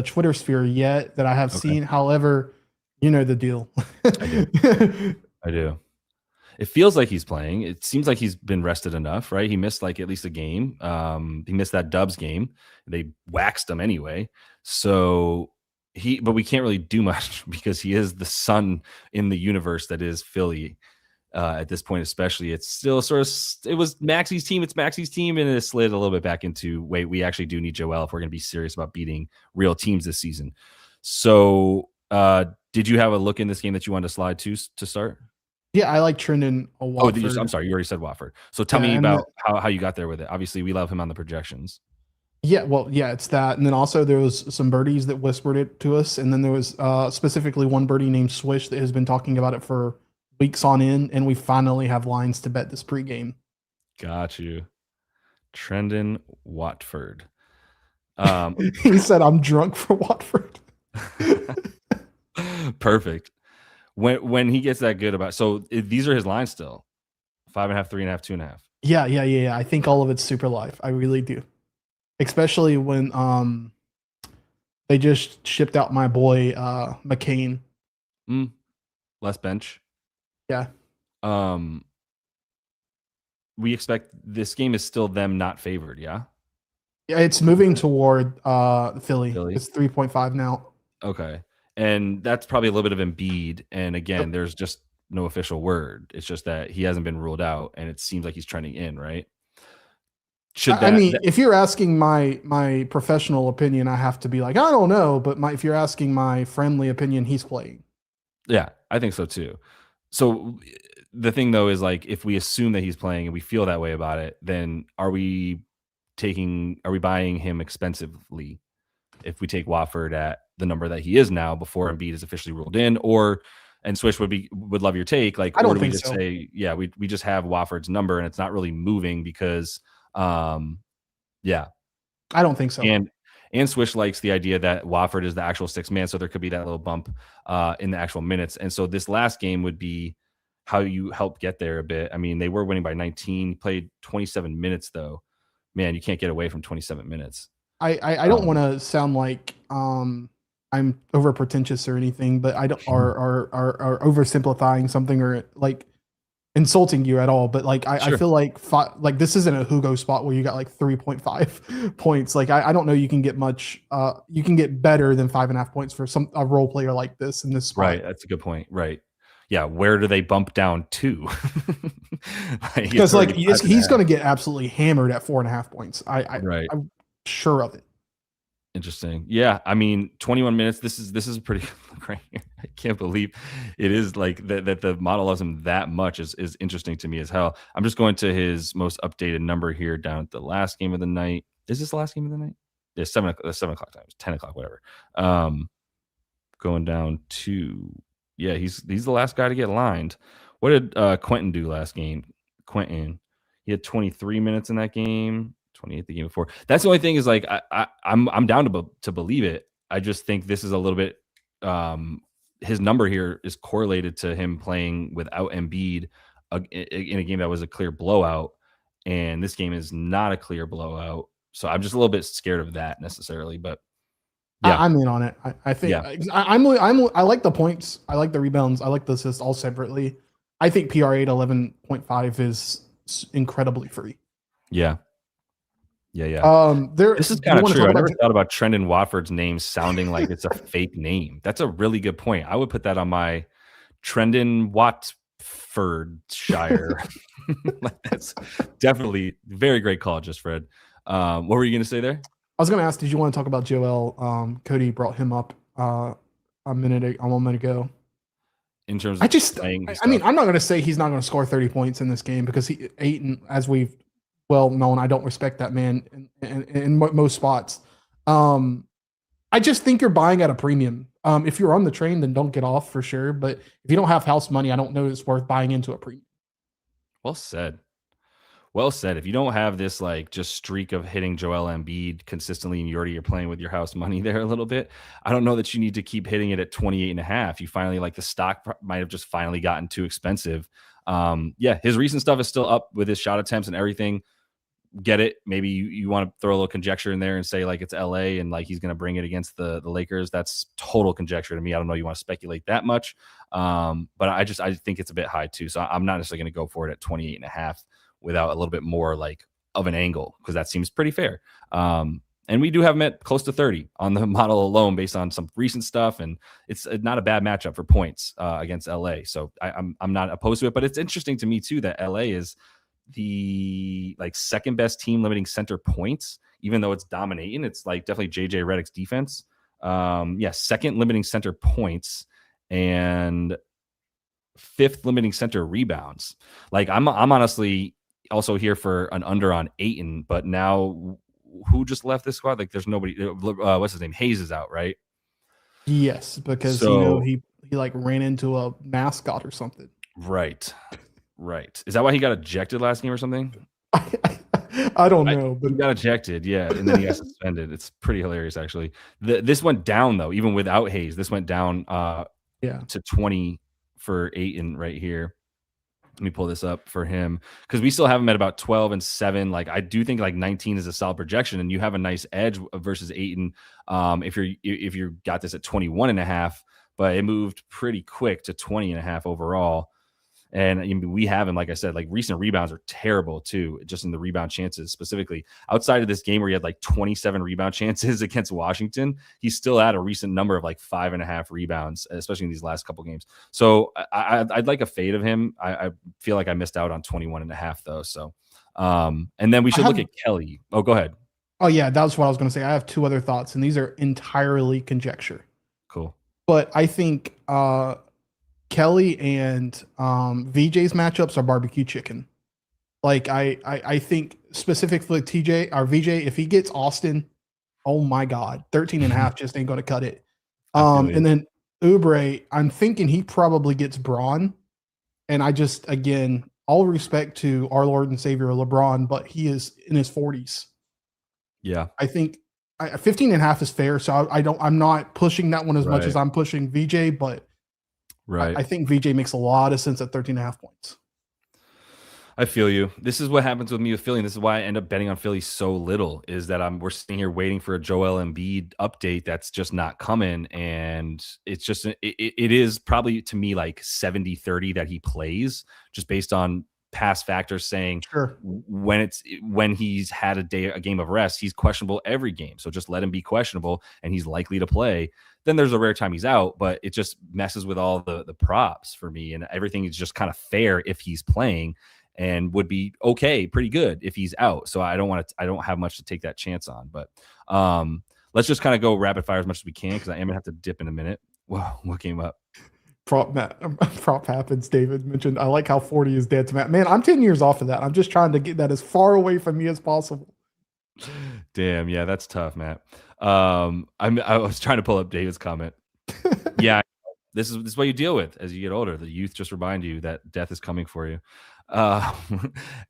Twitter sphere yet that I have seen. However, you know the deal. I do. It feels like he's playing. It seems like he's been rested enough, right? He missed like at least a game. He missed that Dubs game. They waxed him anyway. So but we can't really do much because he is the sun in the universe that is Philly at this point, especially. It's still it was Maxi's team. It's Maxi's team. And it slid a little bit back into, wait, we actually do need Joel if we're going to be serious about beating real teams this season. So did you have a look in this game that you wanted to slide to start? Yeah, I like Trendon Watford. I'm sorry, you already said Watford. So tell me about how you got there with it. Obviously, we love him on the projections. Yeah, well, yeah, it's that. And then also there was some birdies that whispered it to us. And then there was specifically one birdie named Swish that has been talking about it for weeks on end. And we finally have lines to bet this pregame. Got you. Trendon Watford. He said, I'm drunk for Watford. Perfect. When he gets that good about, so these are his lines still 5.5, 3.5, 2.5. Yeah. I think all of it's super live. I really do, especially when they just shipped out my boy McCain. Less bench. Yeah. We expect this game is still them not favored. Yeah. Yeah, it's moving toward Philly. It's 3.5 now. Okay. And that's probably a little bit of Embiid. And again, there's just no official word. It's just that he hasn't been ruled out, and it seems like he's trending in, right? If you're asking my professional opinion, I have to be like, I don't know. But if you're asking my friendly opinion, he's playing. Yeah, I think so too. So the thing though is like, if we assume that he's playing and we feel that way about it, then are we buying him expensively if we take Watford at the number that he is now before Embiid is officially ruled in? And Swish would love your take. Like, I don't or do we think just so. say, yeah, we just have Watford's number and it's not really moving because, yeah, I don't think so. And Swish likes the idea that Watford is the actual 6th man, so there could be that little bump in the actual minutes. And so this last game would be how you help get there a bit. I mean, they were winning by 19, played 27 minutes though. Man, you can't get away from 27 minutes. I don't want to sound like I'm over pretentious or anything, but I don't are oversimplifying something or like insulting you at all. But like I feel like this isn't a Hugo spot where you got like 3.5 points. Like I don't know you can get much. You can get better than 5.5 points for a role player like this in this spot. Right, that's a good point. Right. Yeah, where do they bump down to? Because like he's going to get absolutely hammered at 4.5 points. I'm sure of it. Interesting. Yeah, I mean, 21 minutes. This is pretty right here. I can't believe it is like that the model loves him that much is interesting to me as hell. I'm just going to his most updated number here down at the last game of the night. Is this the last game of the night? Yeah, 7 o'clock times, 10 o'clock, whatever. Going down to yeah, he's the last guy to get lined. What did Quentin do last game? Quentin, he had 23 minutes in that game, 28 the game before. That's the only thing is like I'm down to believe it. I just think this is a little bit his number here is correlated to him playing without Embiid in a game that was a clear blowout, and this game is not a clear blowout. So I'm just a little bit scared of that necessarily, but yeah, I'm in on it. I think yeah, I like the points. I like the rebounds. I like the assists all separately. I think PR8 11.5 is incredibly free. yeah. Yeah. There. This is Do you kind of want to true. talk I about? never thought about Trendon Watford's name sounding like it's a fake name. That's a really good point. I would put that on my Trendon Watfordshire. Like, that's definitely very great call, just Fred. What were you going to say there? I was going to ask, did you want to talk about Joel? Cody brought him up a moment ago. In terms I of just, playing I mean, I'm not going to say he's not going to score 30 points in this game because Ayton, as we've well known, I don't respect that man in most spots. I just think you're buying at a premium. If you're on the train, then don't get off for sure. But if you don't have house money, I don't know it's worth buying into a premium. Well said. Well said. If you don't have this like just streak of hitting Joel Embiid consistently and you're playing with your house money there a little bit, I don't know that you need to keep hitting it at 28.5. You finally like the stock might have just finally gotten too expensive. Yeah, his recent stuff is still up with his shot attempts and everything. Get it. Maybe you want to throw a little conjecture in there and say like it's LA and like he's going to bring it against the Lakers. That's total conjecture to me. I don't know. You want to speculate that much. But I think it's a bit high too. So I'm not necessarily going to go for it at 28.5 without a little bit more like of an angle, because that seems pretty fair. And we do have him at close to 30 on the model alone based on some recent stuff. And it's not a bad matchup for points against LA. So I'm not opposed to it, but it's interesting to me too that LA is the like second best team limiting center points, even though it's dominating. It's like definitely JJ Redick's defense. Second limiting center points and fifth limiting center rebounds. Like I'm honestly also here for an under on Ayton, but now who just left this squad? Like there's nobody. What's his name? Hayes is out, right? Yes, because So he like ran into a mascot or something. Right. Is that why he got ejected last game or something? I don't know, but he got ejected, yeah, and then he got suspended. It's pretty hilarious, actually. This went down though, even without Hayes. This went down to 20 for Ayton right here. Let me pull this up for him because we still have him at about 12 and 7. Like I do think like 19 is a solid projection, and you have a nice edge versus Ayton if you got this at 21.5, but it moved pretty quick to 20.5 overall. And we have him, like I said, like recent rebounds are terrible too, just in the rebound chances specifically. Outside of this game where he had like 27 rebound chances against Washington, he's still at a recent number of like 5.5 rebounds, especially in these last couple games. So I'd like a fade of him. I feel like I missed out on 21.5 though. So, and then we should look at Kelly. Oh, go ahead. Oh yeah, that's what I was going to say. I have two other thoughts, and these are entirely conjecture. Cool. But I think Kelly and VJ's matchups are barbecue chicken. Like I think specifically TJ or VJ, if he gets Austin, oh my God, 13.5 just ain't going to cut it. And then Oubre, I'm thinking he probably gets Braun. And I just, again, all respect to our Lord and Savior LeBron, but he is in his 40s. Yeah. I think 15.5 is fair. So I'm not pushing that one as much as I'm pushing VJ, but I think VJ makes a lot of sense at 13.5 points. I feel you. This is what happens with me with Philly. And this is why I end up betting on Philly so little, is that we're sitting here waiting for a Joel Embiid update that's just not coming. And it's just, it is probably to me like 70-30 that he plays, just based on past factors saying when he's had a game of rest, he's questionable every game. So just let him be questionable and he's likely to play. Then there's a rare time he's out, but it just messes with all the props for me. And everything is just kind of fair if he's playing, and would be okay, pretty good if he's out. So I don't have much to take that chance on. But let's just kind of go rapid fire as much as we can because I am gonna have to dip in a minute. Wow, what came up? Prop happens. David mentioned. I like how 40 is dead to Matt. Man, I'm 10 years off of that. I'm just trying to get that as far away from me as possible. Damn, yeah, that's tough, Matt. I was trying to pull up David's comment. Yeah, this is what you deal with as you get older. The youth just remind you that death is coming for you.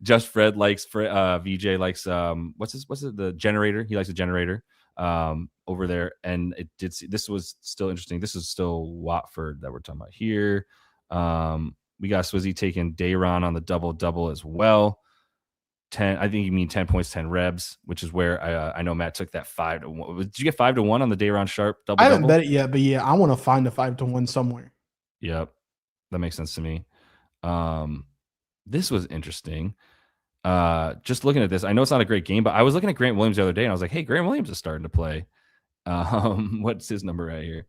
Just Fred likes VJ likes what's it, the generator. He likes a generator over there, and it did see, this was still interesting. This is still Watford that we're talking about here. We got Swizzy taking Dayron on the double as well. 10, I think you mean 10 points, 10 rebs, which is where I know Matt took that 5-1. Did you get 5-1 on the Dayron Sharp double? I haven't bet it yet, but yeah, I want to find a 5-1 somewhere. Yep, that makes sense to me. This was interesting. Just looking at this, I know it's not a great game, but I was looking at Grant Williams the other day, and I was like, hey, Grant Williams is starting to play. What's his number right here?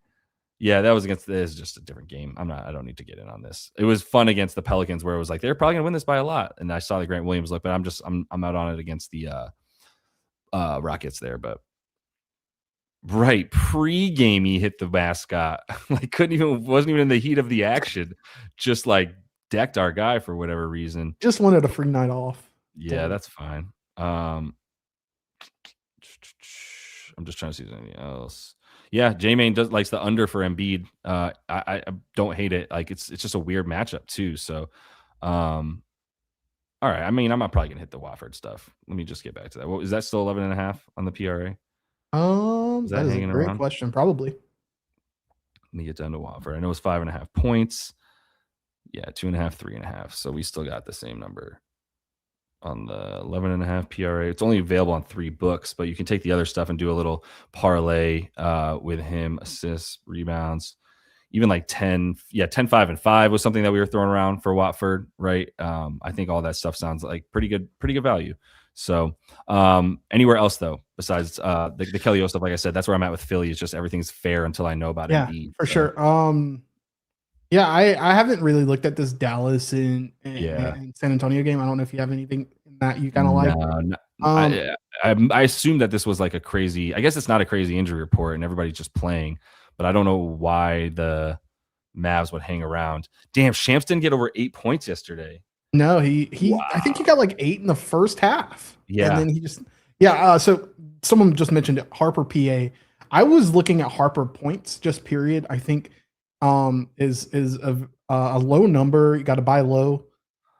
Yeah, that was against this, just a different game. I don't need to get in on this. It was fun against the Pelicans where it was like, they're probably gonna win this by a lot. And I saw the Grant Williams look, but I'm out on it against the Rockets there. But right, pre-game he hit the mascot. Like wasn't even in the heat of the action, just like decked our guy for whatever reason. Just wanted a free night off. Yeah, that's fine. I'm just trying to see if there's anything else. Yeah, J-Main likes the under for Embiid. I don't hate it. Like it's just a weird matchup too. So, all right. I mean, I'm not probably gonna hit the Wofford stuff. Let me just get back to that. What is that still 11.5 on the PRA? That is a great question. Probably. Let me get down to Wofford. I know it's 5.5 points. Yeah, 2.5, 3.5. So we still got the same number on the 11.5 PRA. It's only available on 3 books, but you can take the other stuff and do a little parlay with him, assists, rebounds, even like 10, 5 and 5 was something that we were throwing around for Watford, right? I think all that stuff sounds like pretty good value. So anywhere else though, besides the Kelly O stuff, like I said, that's where I'm at with Philly. It's just everything's fair until I know about it. Yeah, for sure. Yeah, I haven't really looked at this Dallas and San Antonio game. I don't know if you have anything that you kind of like. I assume that this was like a crazy. I guess it's not a crazy injury report, and everybody's just playing. But I don't know why the Mavs would hang around. Damn, Shams didn't get over 8 points yesterday. No, he. Wow. I think he got like 8 in the first half. Yeah, and then he just so someone just mentioned it, Harper PA. I was looking at Harper points, just period. I think is a low number. You got to buy low.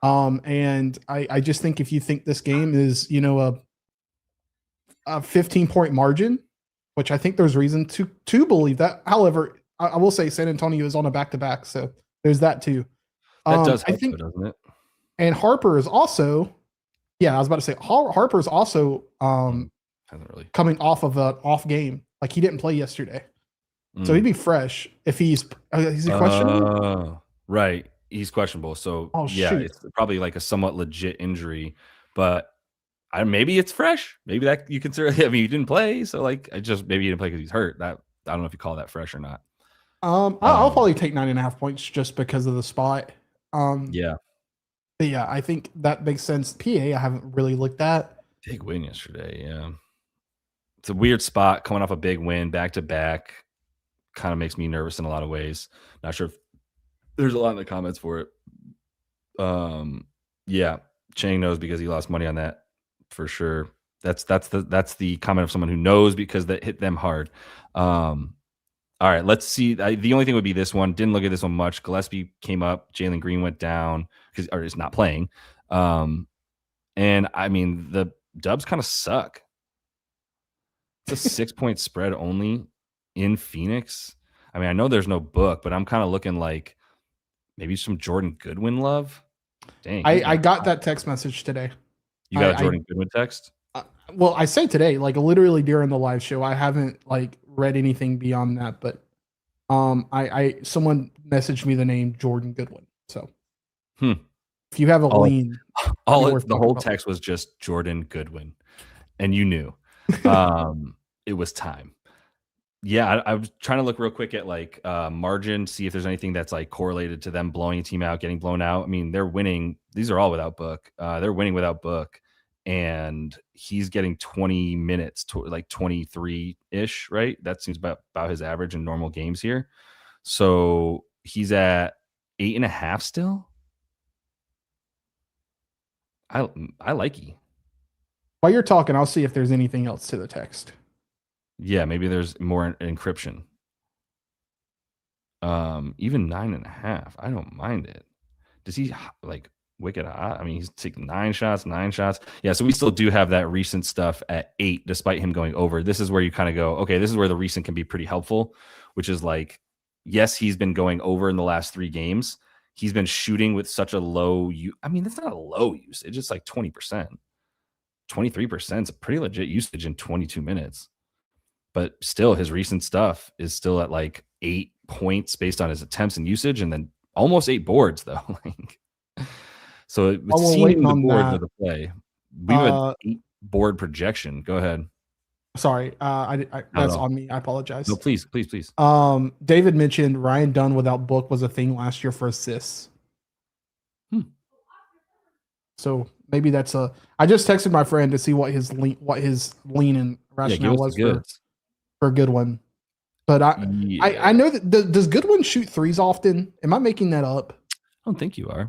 And I just think if you think this game is, a 15-point margin, which I think there's reason to believe that. However, I will say San Antonio is on a back-to-back, so there's that too. That does help, I think, doesn't it? And Harper is also, I was about to say Harper's also coming off of an off game. Like he didn't play yesterday. So he'd be fresh if he's he questionable? Right. He's questionable. So it's probably like a somewhat legit injury, but maybe it's fresh. Maybe that you consider. I mean, he didn't play, so like maybe he didn't play because he's hurt. That I don't know if you call that fresh or not. I'll probably take 9.5 points just because of the spot. Yeah. But yeah, I think that makes sense. PA, I haven't really looked at. Big win yesterday. Yeah. It's a weird spot coming off a big win back to back. Kind of makes me nervous in a lot of ways. Not sure if there's a lot in the comments for it. Yeah, Chang knows because he lost money on that for sure. That's the comment of someone who knows because that hit them hard. All right, let's see. The only thing would be this one. Didn't look at this one much. Gillespie came up. Jalen Green went down or is not playing. And I mean the Dubs kind of suck. It's a 6-point spread only in Phoenix. I mean, I know there's no book, but I'm kind of looking like maybe some Jordan Goodwin love. Dang. I got that text message today. You got a Jordan Goodwin text? Well, I say today, like literally during the live show. I haven't like read anything beyond that, but someone messaged me the name Jordan Goodwin. So if you have a lean, the whole text was just Jordan Goodwin, and you knew it was time. Yeah, I was trying to look real quick at like margin, see if there's anything that's like correlated to them blowing a team out, getting blown out. I mean, they're winning. These are all without book. They're winning without book, and he's getting 20 minutes to like 23-ish, right? That seems about his average in normal games here. So he's at 8.5 still. I like he. While you're talking, I'll see if there's anything else to the text. Yeah, maybe there's more encryption. Even 9.5. I don't mind it. Does he like wicked hot? I mean, he's taking 9 shots. Yeah, so we still do have that recent stuff at 8, despite him going over. This is where you kind of go, okay, this is where the recent can be pretty helpful, which is like, yes, he's been going over in the last 3 games. He's been shooting with such a low I mean, that's not a low usage. It's like 20%. 23% is a pretty legit usage in 22 minutes. But still, his recent stuff is still at like 8 points based on his attempts and usage, and then almost 8 boards though. Like, so it would seem the boards are the play. We have an 8 board projection. Go ahead. Sorry, that's on me. I apologize. No, please. David mentioned Ryan Dunn without book was a thing last year for assists. So maybe that's I just texted my friend to see what his lean and rationale was for a good one. But I know that does Goodwin shoot threes often? Am I making that up? I don't think you are.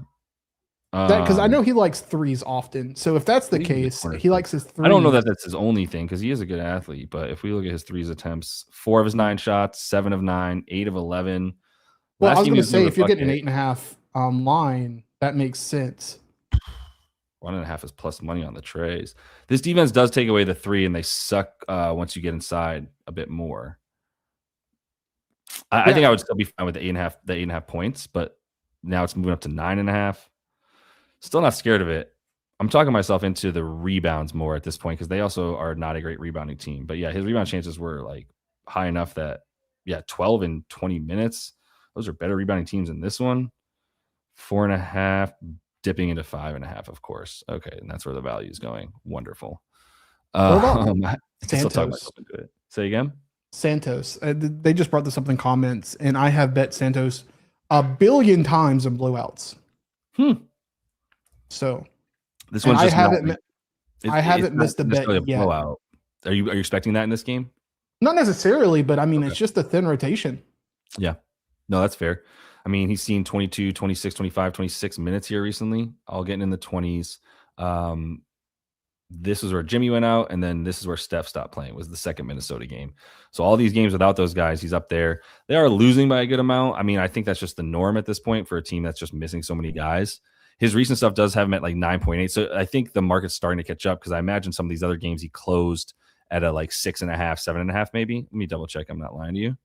Because I know he likes threes often. So if that's the case, he likes his threes. I don't know that that's his only thing because he is a good athlete. But if we look at his threes attempts, 4 of his 9 shots, 7 of 9, 8 of 11. Well, I was going to say, if you're getting an 8.5 line, that makes sense. 1.5 is plus money on the trays. This defense does take away the 3, and they suck once you get inside a bit more. I think I would still be fine with the 8.5 points, but now it's moving up to 9.5. Still not scared of it. I'm talking myself into the rebounds more at this point because they also are not a great rebounding team. But yeah, his rebound chances were like high enough that 12 in 20 minutes. Those are better rebounding teams than this one. 4.5, dipping into 5.5, of course. Okay, and that's where the value is going. Wonderful. What about Santos? Say again. Santos. They just brought this up in comments, and I have bet Santos 1 billion times in blowouts. So this one's just I haven't missed a bet yet. Blowout. Are you expecting that in this game? Not necessarily, but I mean, It's just a thin rotation. Yeah. No, that's fair. I mean, he's seen 22, 26, 25, 26 minutes here recently, all getting in the 20s. This is where Jimmy went out, and then this is where Steph stopped playing, was the second Minnesota game. So all these games without those guys, he's up there. They are losing by a good amount. I mean, I think that's just the norm at this point for a team that's just missing so many guys. His recent stuff does have him at like 9.8. So I think the market's starting to catch up because I imagine some of these other games he closed at a like 6.5, 7.5 maybe. Let me double check. I'm not lying to you.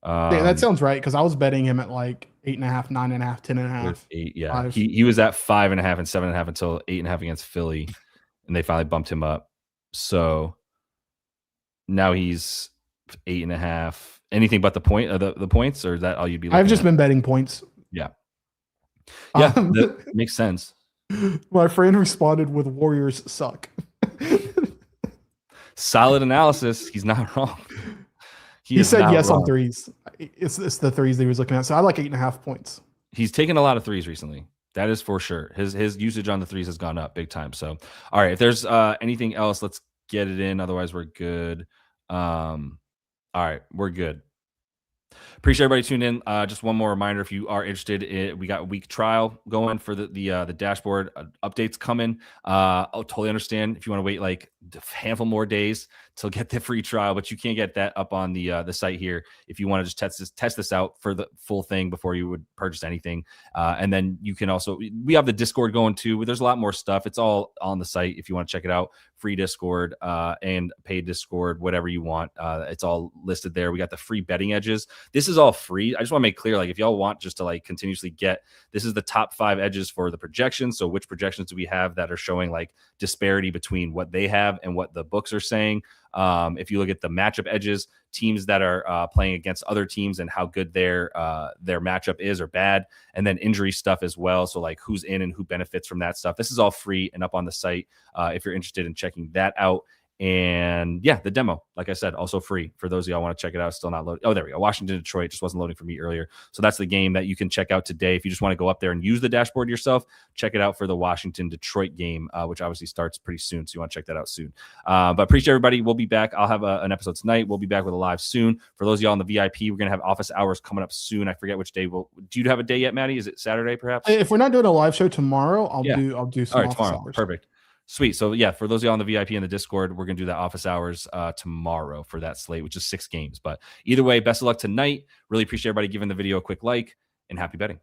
Yeah, that sounds right because I was betting him at like 8.5, 9.5, 10.5. 8, yeah, he was at 5.5 and 7.5 until 8.5 against Philly, and they finally bumped him up. So now he's 8.5. Anything but the points, or is that all you'd be? I've just been betting points. Yeah, that makes sense. My friend responded with "Warriors suck." Solid analysis. He's not wrong. He said yes on threes. It's the threes that he was looking at. So I like 8.5 points. He's taken a lot of threes recently. That is for sure. His usage on the threes has gone up big time. So, all right, if there's anything else, let's get it in. Otherwise, we're good. All right, we're good. Appreciate everybody tuning in. Just one more reminder, if you are interested, we got a week trial going for the dashboard updates coming. I'll totally understand if you want to wait like a handful more days to get the free trial, but you can't get that up on the site here if you want to just test this out for the full thing before you would purchase anything. And then you can also, we have the Discord going too. There's a lot more stuff. It's all on the site if you want to check it out. Free Discord and paid Discord, whatever you want. It's all listed there. We got the free betting edges. This is all free. I just want to make clear, like if y'all want just to like continuously get, this is the top 5 edges for the projections. So which projections do we have that are showing like disparity between what they have and what the books are saying? If you look at the matchup edges, teams that are playing against other teams and how good their matchup is or bad, and then injury stuff as well. So like who's in and who benefits from that stuff. This is all free and up on the site if you're interested in checking that out. And yeah, the demo, like I said, also free for those of y'all want to check it out. Still not loading. Oh, there we go. Washington, Detroit just wasn't loading for me earlier. So that's the game that you can check out today. If you just want to go up there and use the dashboard yourself, check it out for the Washington, Detroit game, which obviously starts pretty soon. So you want to check that out soon. But appreciate everybody. We'll be back. I'll have an episode tonight. We'll be back with a live soon. For those of y'all in the VIP, we're going to have office hours coming up soon. I forget which day. Do you have a day yet, Maddie? Is it Saturday perhaps? If we're not doing a live show tomorrow, I'll do some office tomorrow. hours. Perfect. Sweet. So yeah, for those of y'all in the VIP and the Discord, we're going to do that office hours tomorrow for that slate, which is 6 games. But either way, best of luck tonight. Really appreciate everybody giving the video a quick like, and happy betting.